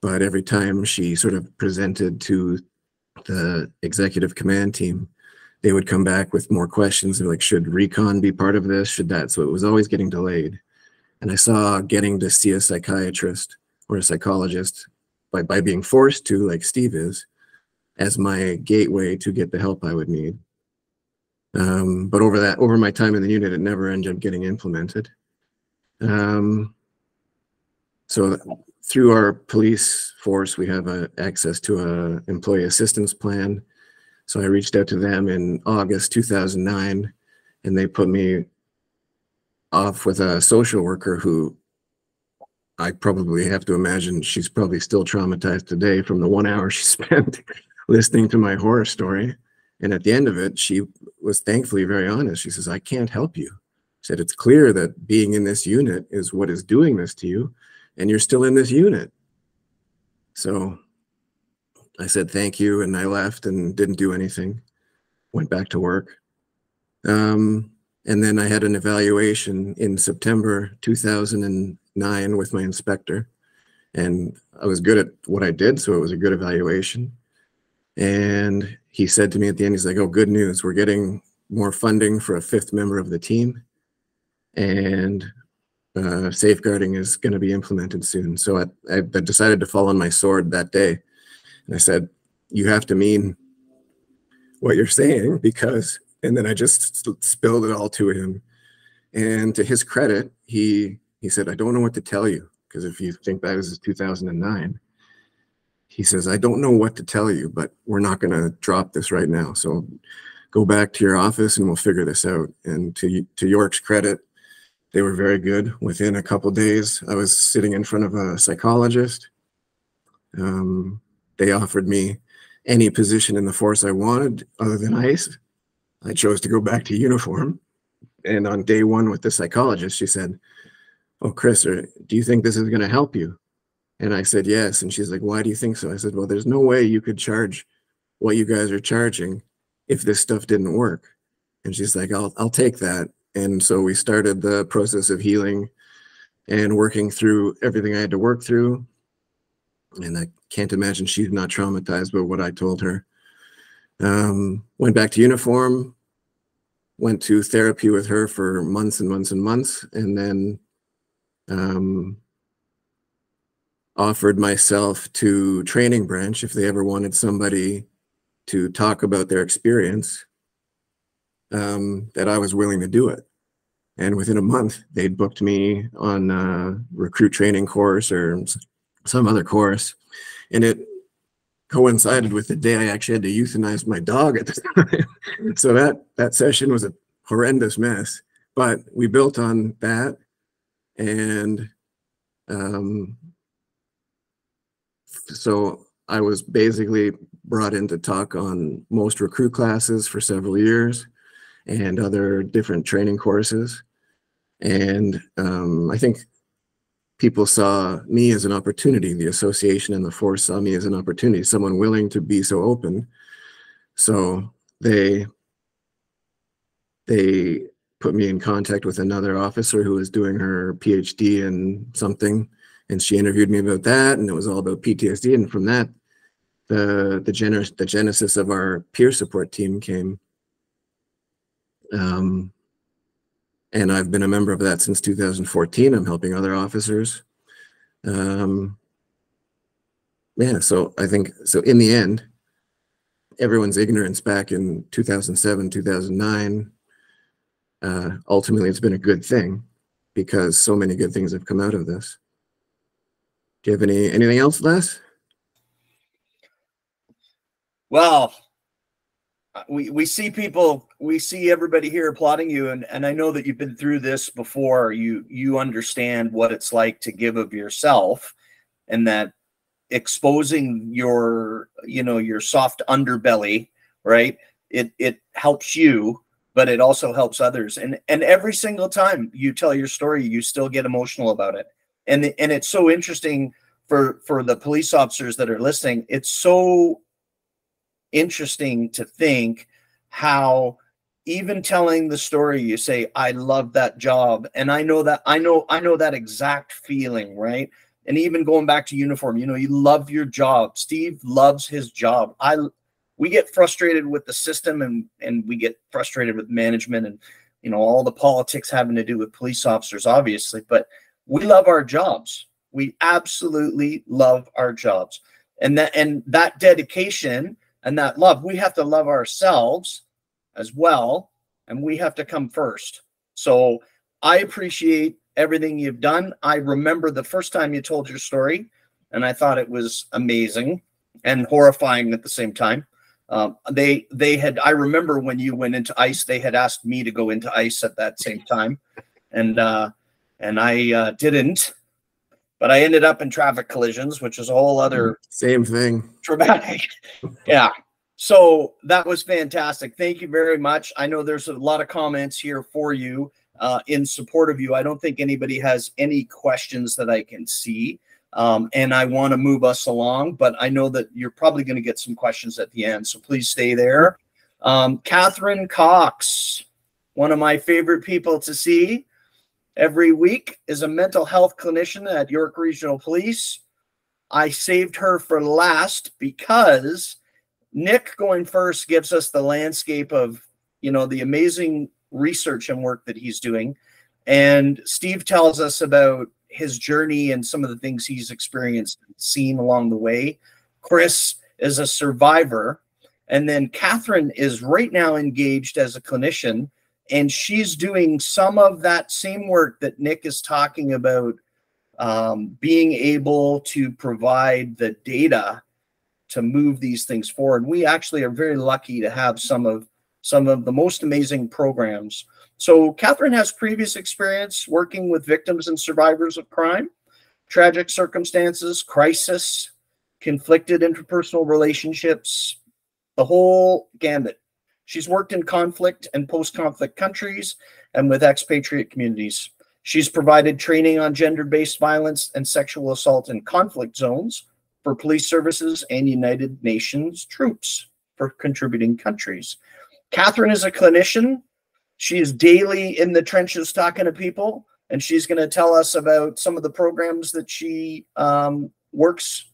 but every time she sort of presented to the executive command team, they would come back with more questions. They're like, should recon be part of this? Should that? So it was always getting delayed. And I saw getting to see a psychiatrist or a psychologist by being forced to, like Steve is, as my gateway to get the help I would need. But over my time in the unit, it never ended up getting implemented. So through our police force, we have access to an employee assistance plan. So I reached out to them in August 2009, and they put me off with a social worker who I probably have to imagine she's probably still traumatized today from the 1 hour she spent listening to my horror story. And at the end of it, she was thankfully very honest. She says, I can't help you. She said, it's clear that being in this unit is what is doing this to you, and you're still in this unit. So I said, thank you. And I left and didn't do anything, went back to work. And then I had an evaluation in September 2009 with my inspector, and I was good at what I did, so it was a good evaluation. And he said to me at the end, he's like, oh, good news, we're getting more funding for a 5th member of the team, and safeguarding is going to be implemented soon. So I decided to fall on my sword that day, and I said, you have to mean what you're saying, because, and then I just spilled it all to him. And to his credit, he said, I don't know what to tell you, because if you think that was 2009, he says, I don't know what to tell you, but we're not going to drop this right now. So go back to your office and we'll figure this out. And to York's credit, they were very good. Within a couple days, I was sitting in front of a psychologist. They offered me any position in the force I wanted other than ICE. I chose to go back to uniform. And on day one with the psychologist, she said, oh, Chris, do you think this is going to help you? And I said, yes. And she's like, why do you think so? I said, well, there's no way you could charge what you guys are charging if this stuff didn't work. And she's like, I'll take that. And so we started the process of healing and working through everything I had to work through. And I can't imagine she's not traumatized by what I told her. Went back to uniform, went to therapy with her for months and months and months, and then offered myself to training branch if they ever wanted somebody to talk about their experience, that I was willing to do it. And within a month, they'd booked me on a recruit training course or some other course. And it coincided with the day I actually had to euthanize my dog at the time. So that session was a horrendous mess, but we built on that. And so I was basically brought in to talk on most recruit classes for several years and other different training courses. And I think people saw me as an opportunity. The association and the force saw me as an opportunity, someone willing to be so open. So they put me in contact with another officer who was doing her PhD in something, and she interviewed me about that, and it was all about PTSD. And from that, the genesis of our peer support team came. And I've been a member of that since 2014. I'm helping other officers. Yeah, so I think, so in the end, everyone's ignorance back in 2007, 2009, ultimately it's been a good thing because so many good things have come out of this. Do you have anything else, Les? Well, we see people, we see everybody here applauding you, and I know that you've been through this before. You understand what it's like to give of yourself, and that exposing your soft underbelly, right? It helps you, but it also helps others. And every single time you tell your story, you still get emotional about it. And it's so interesting for the police officers that are listening. It's so interesting to think how even telling the story, you say, I love that job. And I know that exact feeling, right? And even going back to uniform, you love your job. Steve loves his job. We get frustrated with the system, and we get frustrated with management and, all the politics having to do with police officers, obviously, but we love our jobs. We absolutely love our jobs. And that dedication and that love, we have to love ourselves as well, and we have to come first. So I appreciate everything you've done. I remember the first time you told your story, and I thought it was amazing and horrifying at the same time. I remember when you went into ICE, they had asked me to go into ICE at that same time, and I didn't. But I ended up in traffic collisions, which is a whole other same thing. Traumatic. Yeah. So that was fantastic. Thank you very much. I know there's a lot of comments here for you in support of you. I don't think anybody has any questions that I can see. And I want to move us along, but I know that you're probably going to get some questions at the end. So please stay there. Catherine Cox, one of my favorite people to see every week, is a mental health clinician at York Regional Police. I saved her for last because Nick going first gives us the landscape of, the amazing research and work that he's doing. And Steve tells us about his journey and some of the things he's experienced and seen along the way. Chris is a survivor. And then Catherine is right now engaged as a clinician, and she's doing some of that same work that Nick is talking about, being able to provide the data to move these things forward. We actually are very lucky to have some of the most amazing programs. So Catherine has previous experience working with victims and survivors of crime, tragic circumstances, crisis, conflicted interpersonal relationships, the whole gambit. She's worked in conflict and post-conflict countries and with expatriate communities. She's provided training on gender-based violence and sexual assault in conflict zones for police services and United Nations troops for contributing countries. Catherine is a clinician. She is daily in the trenches talking to people, and she's going to tell us about some of the programs that she works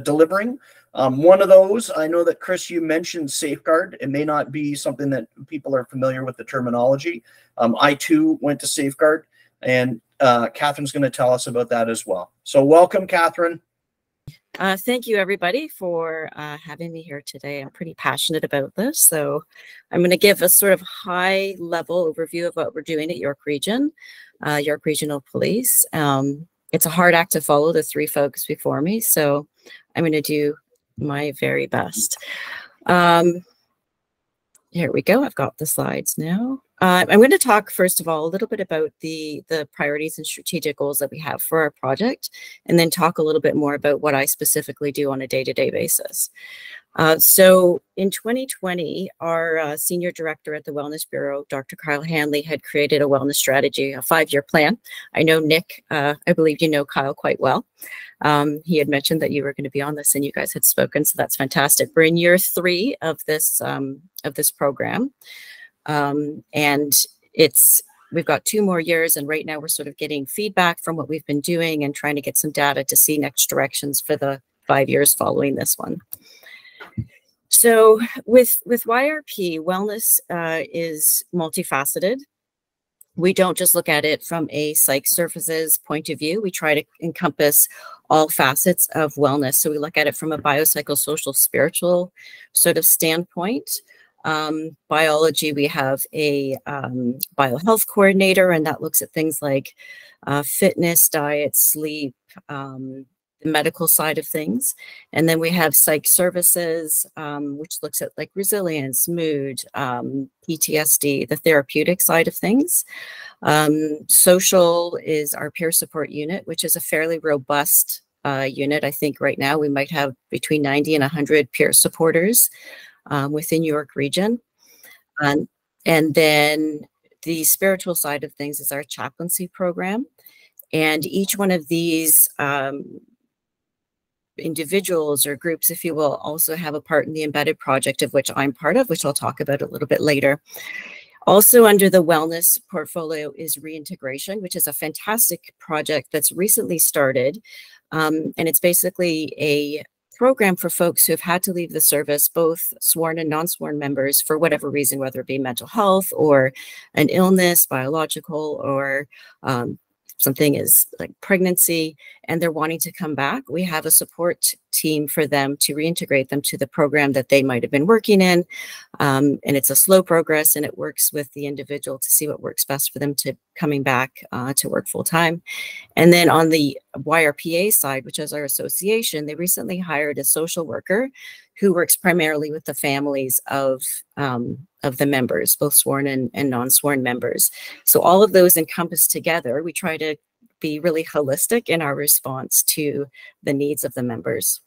delivering. One of those, I know that Chris, you mentioned Safeguard. It may not be something that people are familiar with the terminology. I too went to Safeguard, and Catherine's going to tell us about that as well. So welcome, Catherine. Thank you, everybody, for having me here today. I'm pretty passionate about this, so I'm going to give a sort of high-level overview of what we're doing at York Region, York Regional Police. It's a hard act to follow, the three folks before me, so I'm going to do my very best. Here we go. I've got the slides now. I'm going to talk, first of all, a little bit about the priorities and strategic goals that we have for our project, and then talk a little bit more about what I specifically do on a day-to-day basis. So in 2020, our senior director at the Wellness Bureau, Dr. Kyle Hanley, had created a wellness strategy, a 5-year plan. I know Nick, I believe you know Kyle quite well. He had mentioned that you were going to be on this and you guys had spoken, so that's fantastic. We're in year 3 of this program. And we've got 2 more years, and right now we're sort of getting feedback from what we've been doing and trying to get some data to see next directions for the 5 years following this one. So with YRP, wellness is multifaceted. We don't just look at it from a psych services point of view. We try to encompass all facets of wellness. So we look at it from a biopsychosocial, spiritual sort of standpoint. Biology, we have a biohealth coordinator, and that looks at things like fitness, diet, sleep, the medical side of things. And then we have psych services, which looks at like resilience, mood, PTSD, the therapeutic side of things. Social is our peer support unit, which is a fairly robust unit. I think right now we might have between 90 and 100 peer supporters within York Region. And then the spiritual side of things is our chaplaincy program. And each one of these individuals or groups, if you will, also have a part in the embedded project, of which I'm part of, which I'll talk about a little bit later. Also under the wellness portfolio is reintegration, which is a fantastic project that's recently started. And it's basically a program for folks who have had to leave the service, both sworn and non-sworn members, for whatever reason, whether it be mental health or an illness, biological, or something is like pregnancy, and they're wanting to come back. We have a support team for them to reintegrate them to the program that they might have been working in. And it's a slow progress, and it works with the individual to see what works best for them to coming back to work full time. And then on the YRPA side, which is our association, they recently hired a social worker who works primarily with the families of the members, both sworn and non-sworn members. So all of those encompassed together, we try to be really holistic in our response to the needs of the members.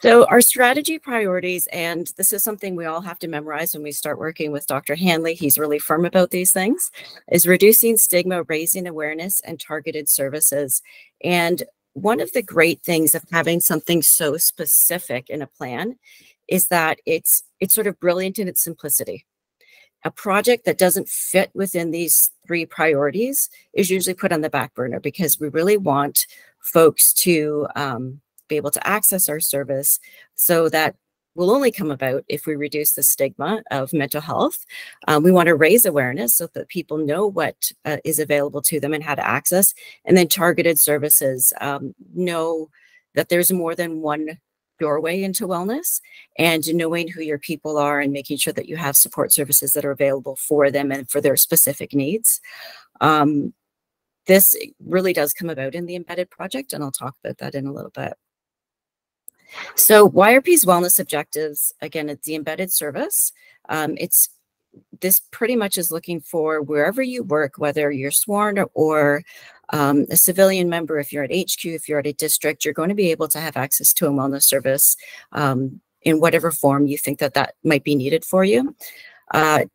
So our strategy priorities, and this is something we all have to memorize when we start working with Dr. Hanley, he's really firm about these things, is reducing stigma, raising awareness, and targeted services. And one of the great things of having something so specific in a plan is that it's sort of brilliant in its simplicity. A project that doesn't fit within these 3 priorities is usually put on the back burner, because we really want folks to be able to access our service, so that will only come about if we reduce the stigma of mental health. We want to raise awareness so that people know what is available to them and how to access, and then targeted services, know that there's more than one doorway into wellness, and knowing who your people are and making sure that you have support services that are available for them and for their specific needs. This really does come about in the embedded project, and I'll talk about that in a little bit. So YRP's wellness objectives, again, it's the embedded service. This pretty much is looking for wherever you work, whether you're sworn or a civilian member, if you're at HQ, if you're at a district, you're going to be able to have access to a wellness service in whatever form you think that might be needed for you.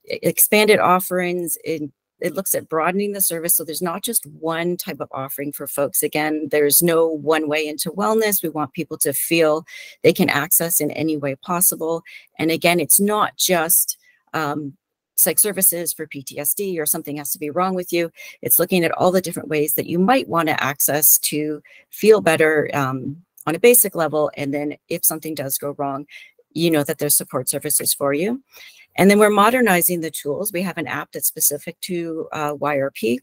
Expanded offerings, it looks at broadening the service. So there's not just one type of offering for folks. Again, there's no one way into wellness. We want people to feel they can access in any way possible. And again, it's not just psych services for PTSD or something has to be wrong with you. It's looking at all the different ways that you might want to access to feel better on a basic level. And then if something does go wrong, you know that there's support services for you. And then we're modernizing the tools. We have an app that's specific to YRP.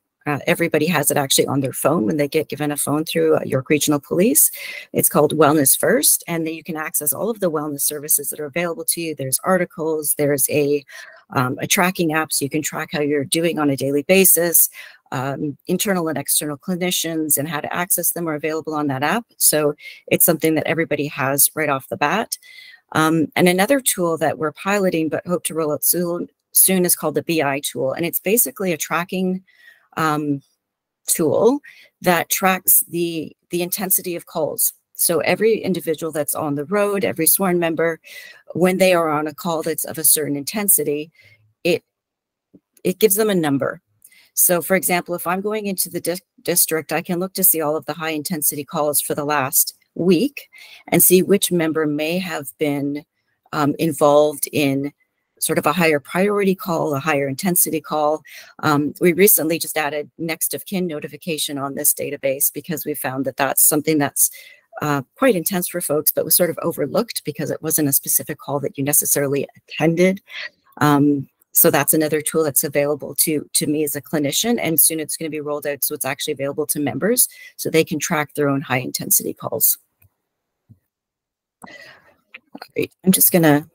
Everybody has it actually on their phone when they get given a phone through York Regional Police. It's called Wellness First, and then you can access all of the wellness services that are available to you. There's articles, there's a tracking app so you can track how you're doing on a daily basis. Internal and external clinicians and how to access them are available on that app. So it's something that everybody has right off the bat. And another tool that we're piloting but hope to roll out soon is called the BI tool. And it's basically a tracking tool that tracks the intensity of calls. So every individual that's on the road, every sworn member, when they are on a call that's of a certain intensity, it gives them a number. So for example, if I'm going into the district, I can look to see all of the high intensity calls for the last week and see which member may have been involved in sort of a higher priority call, a higher intensity call. We recently just added next of kin notification on this database because we found that that's something that's quite intense for folks, but was sort of overlooked because it wasn't a specific call that you necessarily attended. So that's another tool that's available to me as a clinician, and soon it's going to be rolled out so it's actually available to members so they can track their own high intensity calls. All right, I'm just going to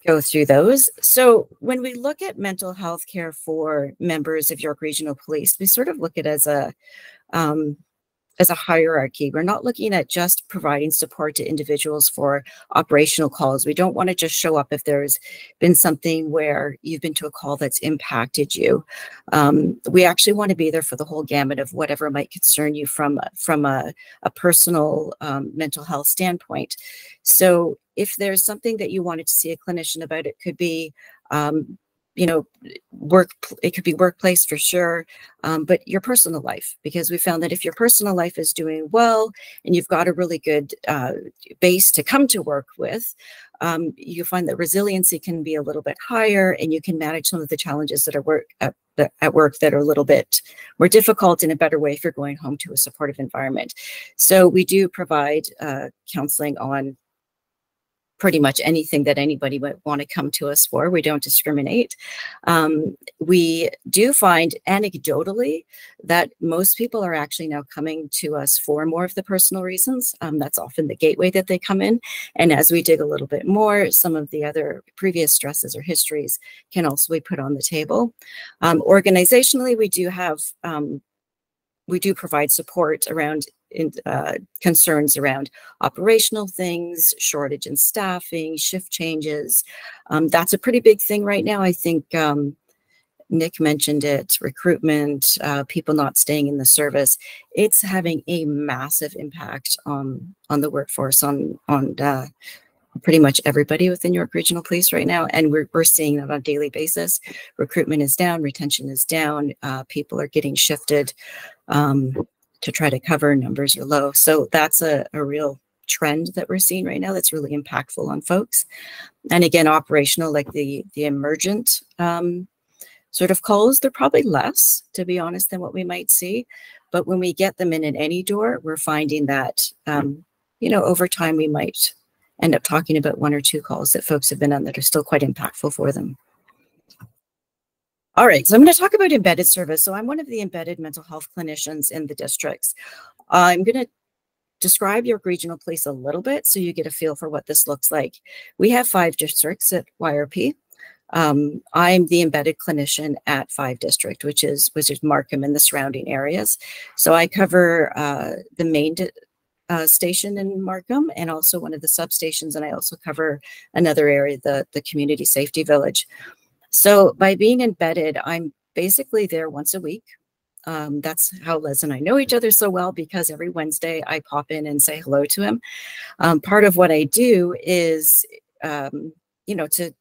go through those. So when we look at mental health care for members of York Regional Police, we sort of look at it as a hierarchy. We're not looking at just providing support to individuals for operational calls. We don't want to just show up if there's been something where you've been to a call that's impacted you. We actually want to be there for the whole gamut of whatever might concern you from a personal mental health standpoint. So if there's something that you wanted to see a clinician about, it could be it could be workplace for sure, but your personal life, because we found that if your personal life is doing well and you've got a really good base to come to work with, you find that resiliency can be a little bit higher and you can manage some of the challenges that are at work that are a little bit more difficult in a better way if you're going home to a supportive environment. So we do provide counseling on pretty much anything that anybody would want to come to us for. We don't discriminate. We do find anecdotally that most people are actually now coming to us for more of the personal reasons. That's often the gateway that they come in. And as we dig a little bit more, some of the other previous stresses or histories can also be put on the table. Organizationally, we do provide support around concerns around operational things, shortage in staffing, shift changes. That's a pretty big thing right now. I think Nick mentioned it, recruitment, people not staying in the service. It's having a massive impact on the workforce, on pretty much everybody within York Regional Police right now. And we're seeing that on a daily basis. Recruitment is down, retention is down, people are getting shifted to try to cover, numbers are low. So that's a real trend that we're seeing right now that's really impactful on folks. And again, operational, like the emergent sort of calls, they're probably less, to be honest, than what we might see. But when we get them in at any door, we're finding that, over time we might end up talking about one or two calls that folks have been on that are still quite impactful for them. All right, so I'm going to talk about embedded service. So I'm one of the embedded mental health clinicians in the districts. I'm going to describe York Regional Police a little bit so you get a feel for what this looks like. We have 5 districts at YRP. I'm the embedded clinician at 5 district, which is Markham and the surrounding areas. So I cover the station in Markham and also one of the substations. And I also cover another area, the community safety village. So by being embedded, I'm basically there once a week. That's how Liz and I know each other so well, because every Wednesday I pop in and say hello to him. Part of what I do is, you know, to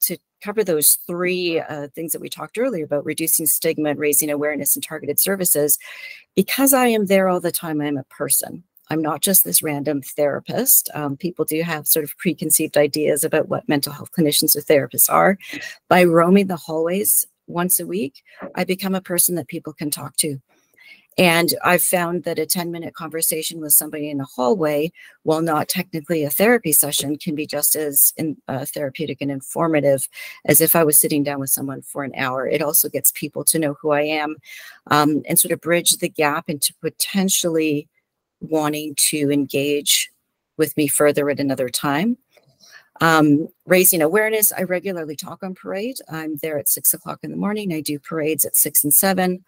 cover those three things that we talked earlier about reducing stigma and raising awareness and targeted services. Because I am there all the time, I'm a person. I'm not just this random therapist. People do have sort of preconceived ideas about what mental health clinicians or therapists are. By roaming the hallways once a week, I become a person that people can talk to. And I've found that a 10-minute conversation with somebody in a hallway, while not technically a therapy session, can be just as therapeutic and informative as if I was sitting down with someone for an hour. It also gets people to know who I am, and sort of bridge the gap into potentially wanting to engage with me further at another time. Raising awareness, I regularly talk on parade. I'm there at 6 o'clock in the morning. I do parades at 6 and 7.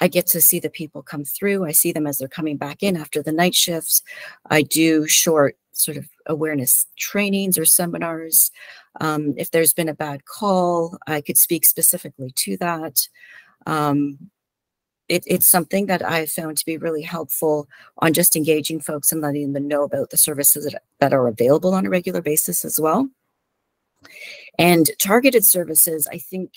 I get to see the people come through. I see them as they're coming back in after the night shifts. I do short sort of awareness trainings or seminars. If there's been a bad call, I could speak specifically to that. It's something that I've found to be really helpful on just engaging folks and letting them know about the services that are available on a regular basis as well. And targeted services, I think,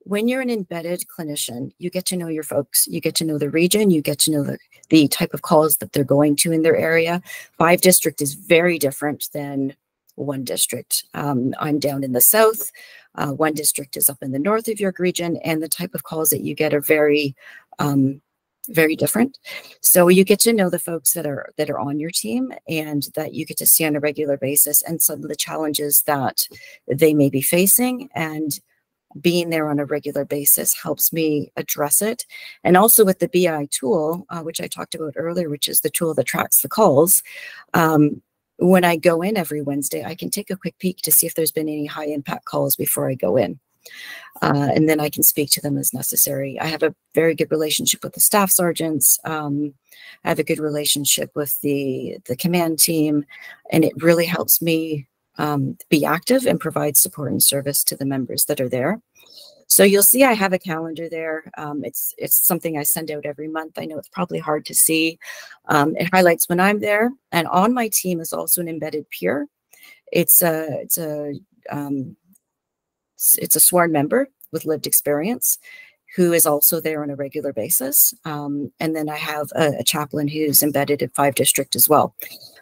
when you're an embedded clinician, you get to know your folks, you get to know the region, you get to know the type of calls that they're going to in their area. 5 district is very different than 1 district. I'm down in the south. 1 district is up in the north of your region, and the type of calls that you get are very, very different. So you get to know the folks that are on your team and that you get to see on a regular basis, and some of the challenges that they may be facing, and being there on a regular basis helps me address it. And also with the BI tool, which I talked about earlier, which is the tool that tracks the calls, when I go in every Wednesday, I can take a quick peek to see if there's been any high impact calls before I go in. And then I can speak to them as necessary. I have a very good relationship with the staff sergeants. I have a good relationship with the command team, and it really helps me be active and provide support and service to the members that are there. So you'll see I have a calendar there. It's something I send out every month. I know it's probably hard to see. It highlights when I'm there. And on my team is also an embedded peer. It's a sworn member with lived experience who is also there on a regular basis. And then I have a chaplain who's embedded in 5 district as well.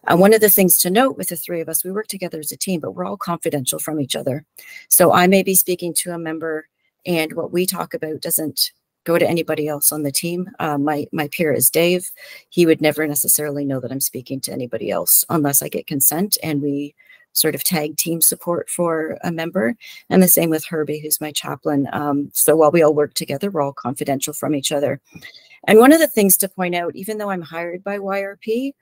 One of the things to note with the 3 of us, we work together as a team, but we're all confidential from each other. So I may be speaking to a member, and what we talk about doesn't go to anybody else on the team. My peer is Dave. He would never necessarily know that I'm speaking to anybody else unless I get consent, and we sort of tag team support for a member. And the same with Herbie, who's my chaplain. So while we all work together, we're all confidential from each other. And one of the things to point out, even though I'm hired by YRP,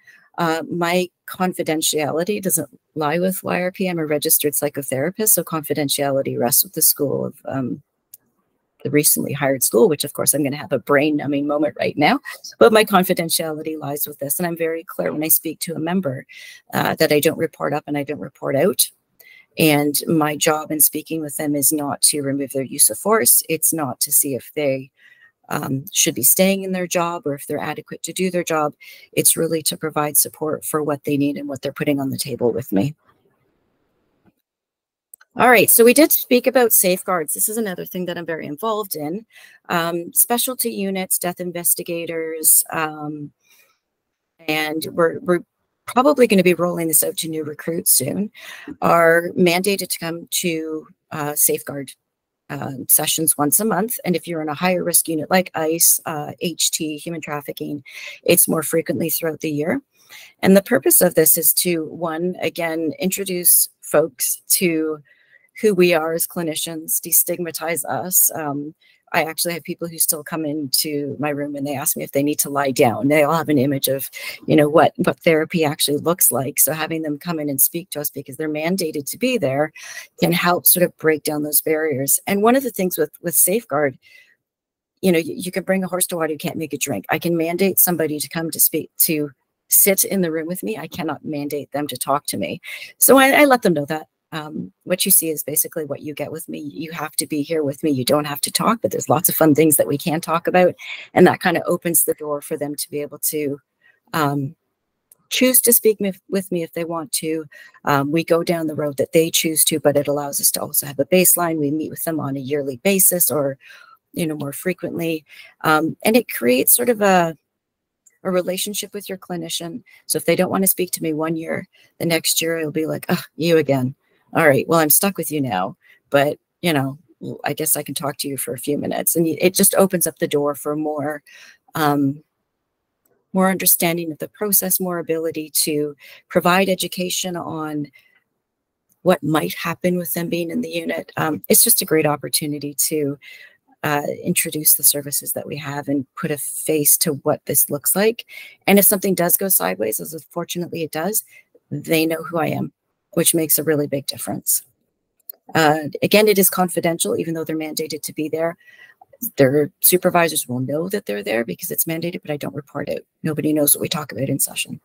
my confidentiality doesn't lie with YRP. I'm a registered psychotherapist, so confidentiality rests with the school of the recently hired school, which of course I'm going to have a brain numbing moment right now, but my confidentiality lies with this. And I'm very clear when I speak to a member that I don't report up and I don't report out. And my job in speaking with them is not to remove their use of force. It's not to see if they should be staying in their job or if they're adequate to do their job. It's really to provide support for what they need and what they're putting on the table with me. All right, so we did speak about safeguards. This is another thing that I'm very involved in. Specialty units, death investigators, and we're probably going to be rolling this out to new recruits soon, are mandated to come to safeguard sessions once a month. And if you're in a higher risk unit like ICE, HT, human trafficking, it's more frequently throughout the year. And the purpose of this is to, one, again, introduce folks to who we are as clinicians, destigmatize us. I actually have people who still come into my room and they ask me if they need to lie down. They all have an image of, you know, what therapy actually looks like. So having them come in and speak to us because they're mandated to be there can help sort of break down those barriers. And one of the things with Safeguard, you know, you can bring a horse to water, you can't make it drink. I can mandate somebody to come to speak to sit in the room with me. I cannot mandate them to talk to me. So I let them know that. What you see is basically what you get with me. You have to be here with me. You don't have to talk, but there's lots of fun things that we can talk about. And that kind of opens the door for them to be able to choose to speak with me if they want to. We go down the road that they choose to, but it allows us to also have a baseline. We meet with them on a yearly basis or, more frequently. And it creates sort of a relationship with your clinician. So if they don't want to speak to me one year, the next year it'll be like, oh, you again. All right, well, I'm stuck with you now, but I guess I can talk to you for a few minutes. And it just opens up the door for more understanding of the process, more ability to provide education on what might happen with them being in the unit. It's just a great opportunity to introduce the services that we have and put a face to what this looks like. And if something does go sideways, as unfortunately it does, they know who I am, which makes a really big difference. Again, it is confidential, even though they're mandated to be there. Their supervisors will know that they're there because it's mandated, but I don't report it. Nobody knows what we talk about in session.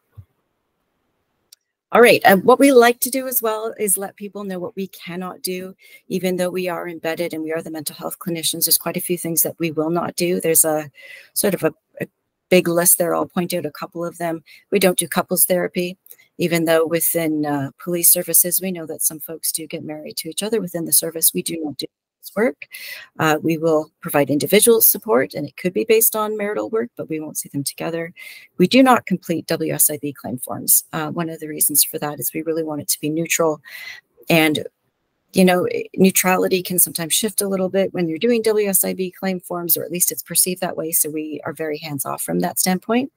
All right. What we like to do as well is let people know what we cannot do, even though we are embedded and we are the mental health clinicians. There's quite a few things that we will not do. There's a sort of a big list there. I'll point out a couple of them. We don't do couples therapy, even though within police services, we know that some folks do get married to each other within the service. We do not do this work. We will provide individual support, and it could be based on marital work, but we won't see them together. We do not complete WSIB claim forms. One of the reasons for that is we really want it to be neutral. And neutrality can sometimes shift a little bit when you're doing WSIB claim forms, or at least it's perceived that way. So we are very hands-off from that standpoint.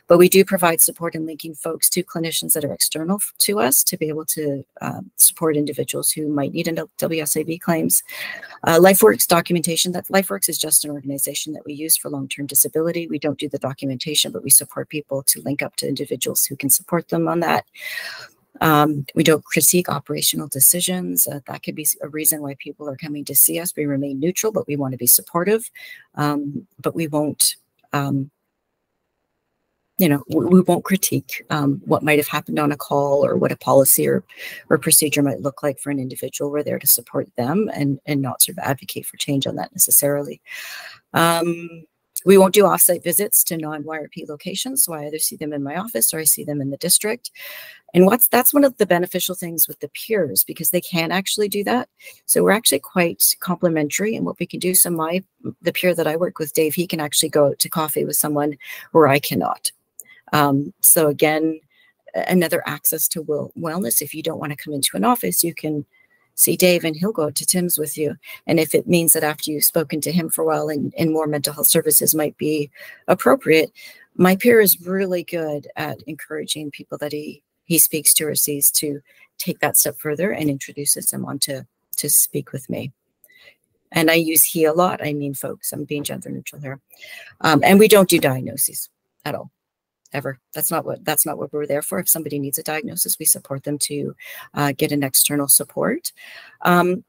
But we do provide support in linking folks to clinicians that are external to us to be able to support individuals who might need WSIB claims. LifeWorks documentation. That LifeWorks is just an organization that we use for long-term disability. We don't do the documentation, but we support people to link up to individuals who can support them on that. We don't critique operational decisions. That could be a reason why people are coming to see us. We remain neutral, but we want to be supportive. But we won't, we won't critique what might have happened on a call or what a policy or procedure might look like for an individual. We're there to support them and not sort of advocate for change on that necessarily. We won't do offsite visits to non-YRP locations. So I either see them in my office or I see them in the district. And that's one of the beneficial things with the peers, because they can actually do that. So we're actually quite complementary in what we can do. So the peer that I work with, Dave, he can actually go out to coffee with someone where I cannot. So again, another access to wellness. If you don't want to come into an office, you can see Dave and he'll go to Tim's with you. And if it means that after you've spoken to him for a while and more mental health services might be appropriate, my peer is really good at encouraging people that he speaks to or sees to take that step further and introduces them on to speak with me. And I use he a lot. I mean, folks, I'm being gender neutral here. And we don't do diagnoses at all. Ever. That's not what we're there for. If somebody needs a diagnosis, we support them to get an external support. And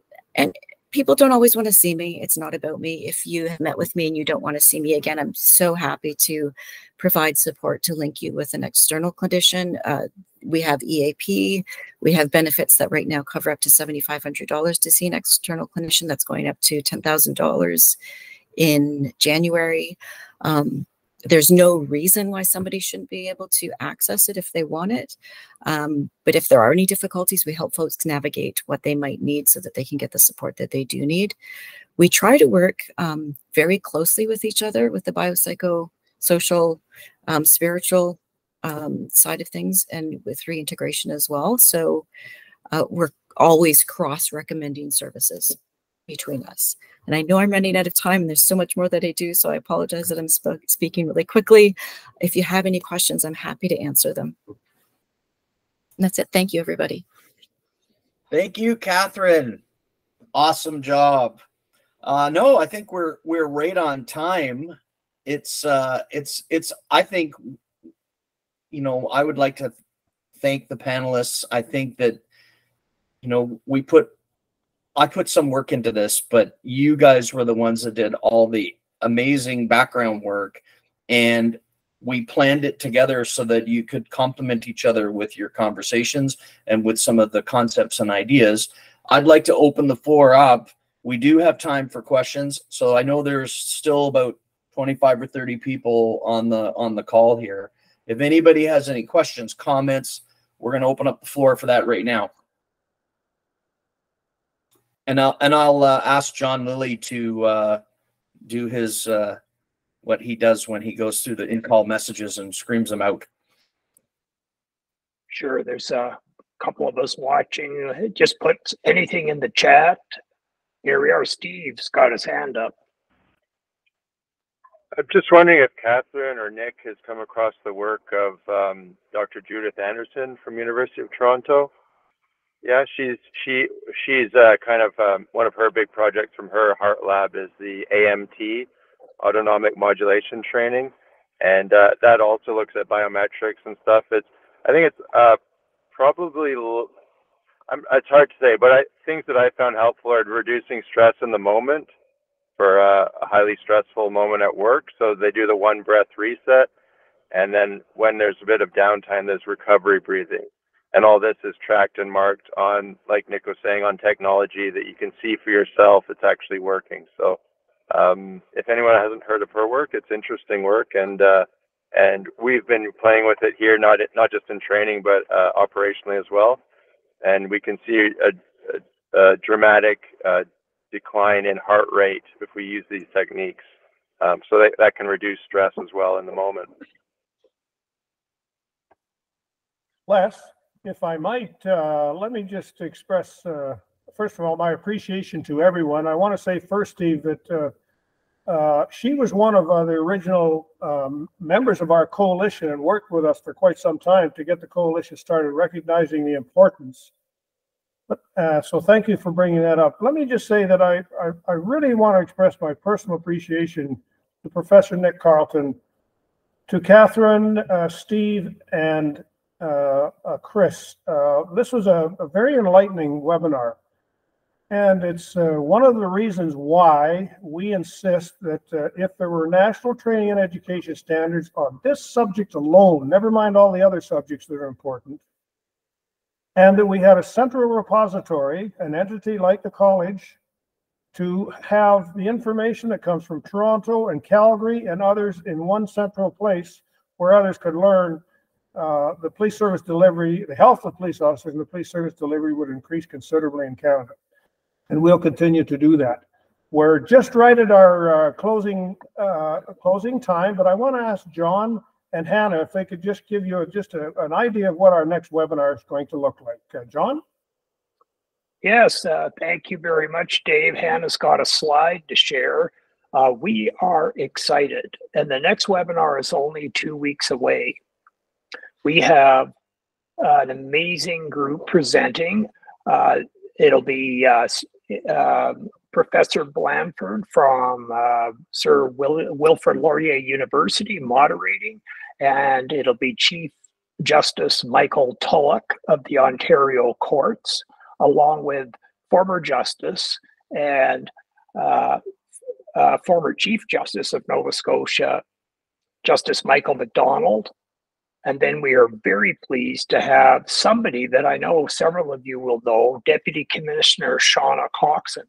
people don't always want to see me. It's not about me. If you have met with me and you don't want to see me again, I'm so happy to provide support to link you with an external clinician. We have EAP. We have benefits that right now cover up to $7,500 to see an external clinician. That's going up to $10,000 in January. There's no reason why somebody shouldn't be able to access it if they want it. But if there are any difficulties, we help folks navigate what they might need so that they can get the support that they do need. We try to work very closely with each other with the biopsychosocial, spiritual side of things, and with reintegration as well. So we're always cross-recommending services between us. And I know I'm running out of time and there's so much more that I do, so I apologize that I'm speaking really quickly. If you have any questions, I'm happy to answer them. And that's it. Thank you, everybody. Thank you, Catherine. Awesome job. No, I think we're right on time. It's I think, I would like to thank the panelists. I think that, I put some work into this, but you guys were the ones that did all the amazing background work. And we planned it together so that you could complement each other with your conversations and with some of the concepts and ideas. I'd like to open the floor up. We do have time for questions. So I know there's still about 25 or 30 people on the call here. If anybody has any questions, comments, we're going to open up the floor for that right now. And I'll ask John Lilly to do his what he does when he goes through the in-call messages and screams them out. Sure, there's a couple of us watching. Just put anything in the chat. Here we are. Steve's got his hand up. I'm just wondering if Catherine or Nick has come across the work of Dr. Judith Anderson from University of Toronto. Yeah, she's kind of one of her big projects from her heart lab is the AMT, autonomic modulation training, and that also looks at biometrics and stuff. I think it's probably it's hard to say, but things that I found helpful are reducing stress in the moment for a highly stressful moment at work. So they do the 1 breath reset, and then when there's a bit of downtime, there's recovery breathing. And all this is tracked and marked on, like Nick was saying, on technology that you can see for yourself it's actually working. So if anyone hasn't heard of her work, it's interesting work, and we've been playing with it here, not just in training, but operationally as well. And we can see a dramatic decline in heart rate if we use these techniques. So that can reduce stress as well in the moment. Les, if I might, let me just express, first of all, my appreciation to everyone. I want to say first, Steve, that she was one of the original members of our coalition and worked with us for quite some time to get the coalition started, recognizing the importance. So thank you for bringing that up. Let me just say that I really want to express my personal appreciation to Professor Nick Carleton, to Catherine, Steve, and Chris. This was a very enlightening webinar. And it's one of the reasons why we insist that if there were national training and education standards on this subject alone, never mind all the other subjects that are important, and that we had a central repository, an entity like the college, to have the information that comes from Toronto and Calgary and others in one central place where others could learn the police service delivery, the health of police officers and the police service delivery would increase considerably in Canada. And we'll continue to do that. We're just right at our closing time, but I want to ask John and Hannah if they could just give you an idea of what our next webinar is going to look like. John? Yes, thank you very much, Dave. Hannah's got a slide to share. We are excited, and the next webinar is only 2 weeks away. We have an amazing group presenting. It'll be Professor Blanford from Sir Wilfrid Laurier University moderating, and it'll be Chief Justice Michael Tulloch of the Ontario Courts, along with former Justice and former Chief Justice of Nova Scotia, Justice Michael MacDonald. And then we are very pleased to have somebody that I know several of you will know, Deputy Commissioner Shauna Coxon,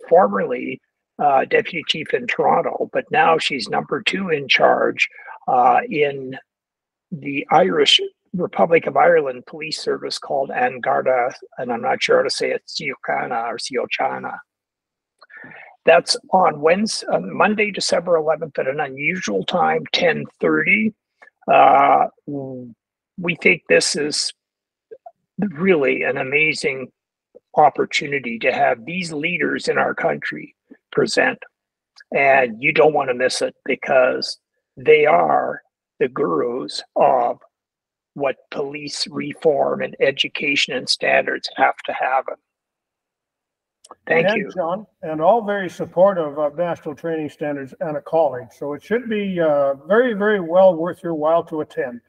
formerly Deputy Chief in Toronto, but now she's number 2 in charge in the Irish Republic of Ireland police service called An Garda, and I'm not sure how to say it, Síochána or Síochána. That's on Monday, December 11th at an unusual time, 10:30. We think this is really an amazing opportunity to have these leaders in our country present, and you don't want to miss it because they are the gurus of what police reform and education and standards have to have. Thank you, John, and all very supportive of national training standards and a college. So it should be very, very well worth your while to attend.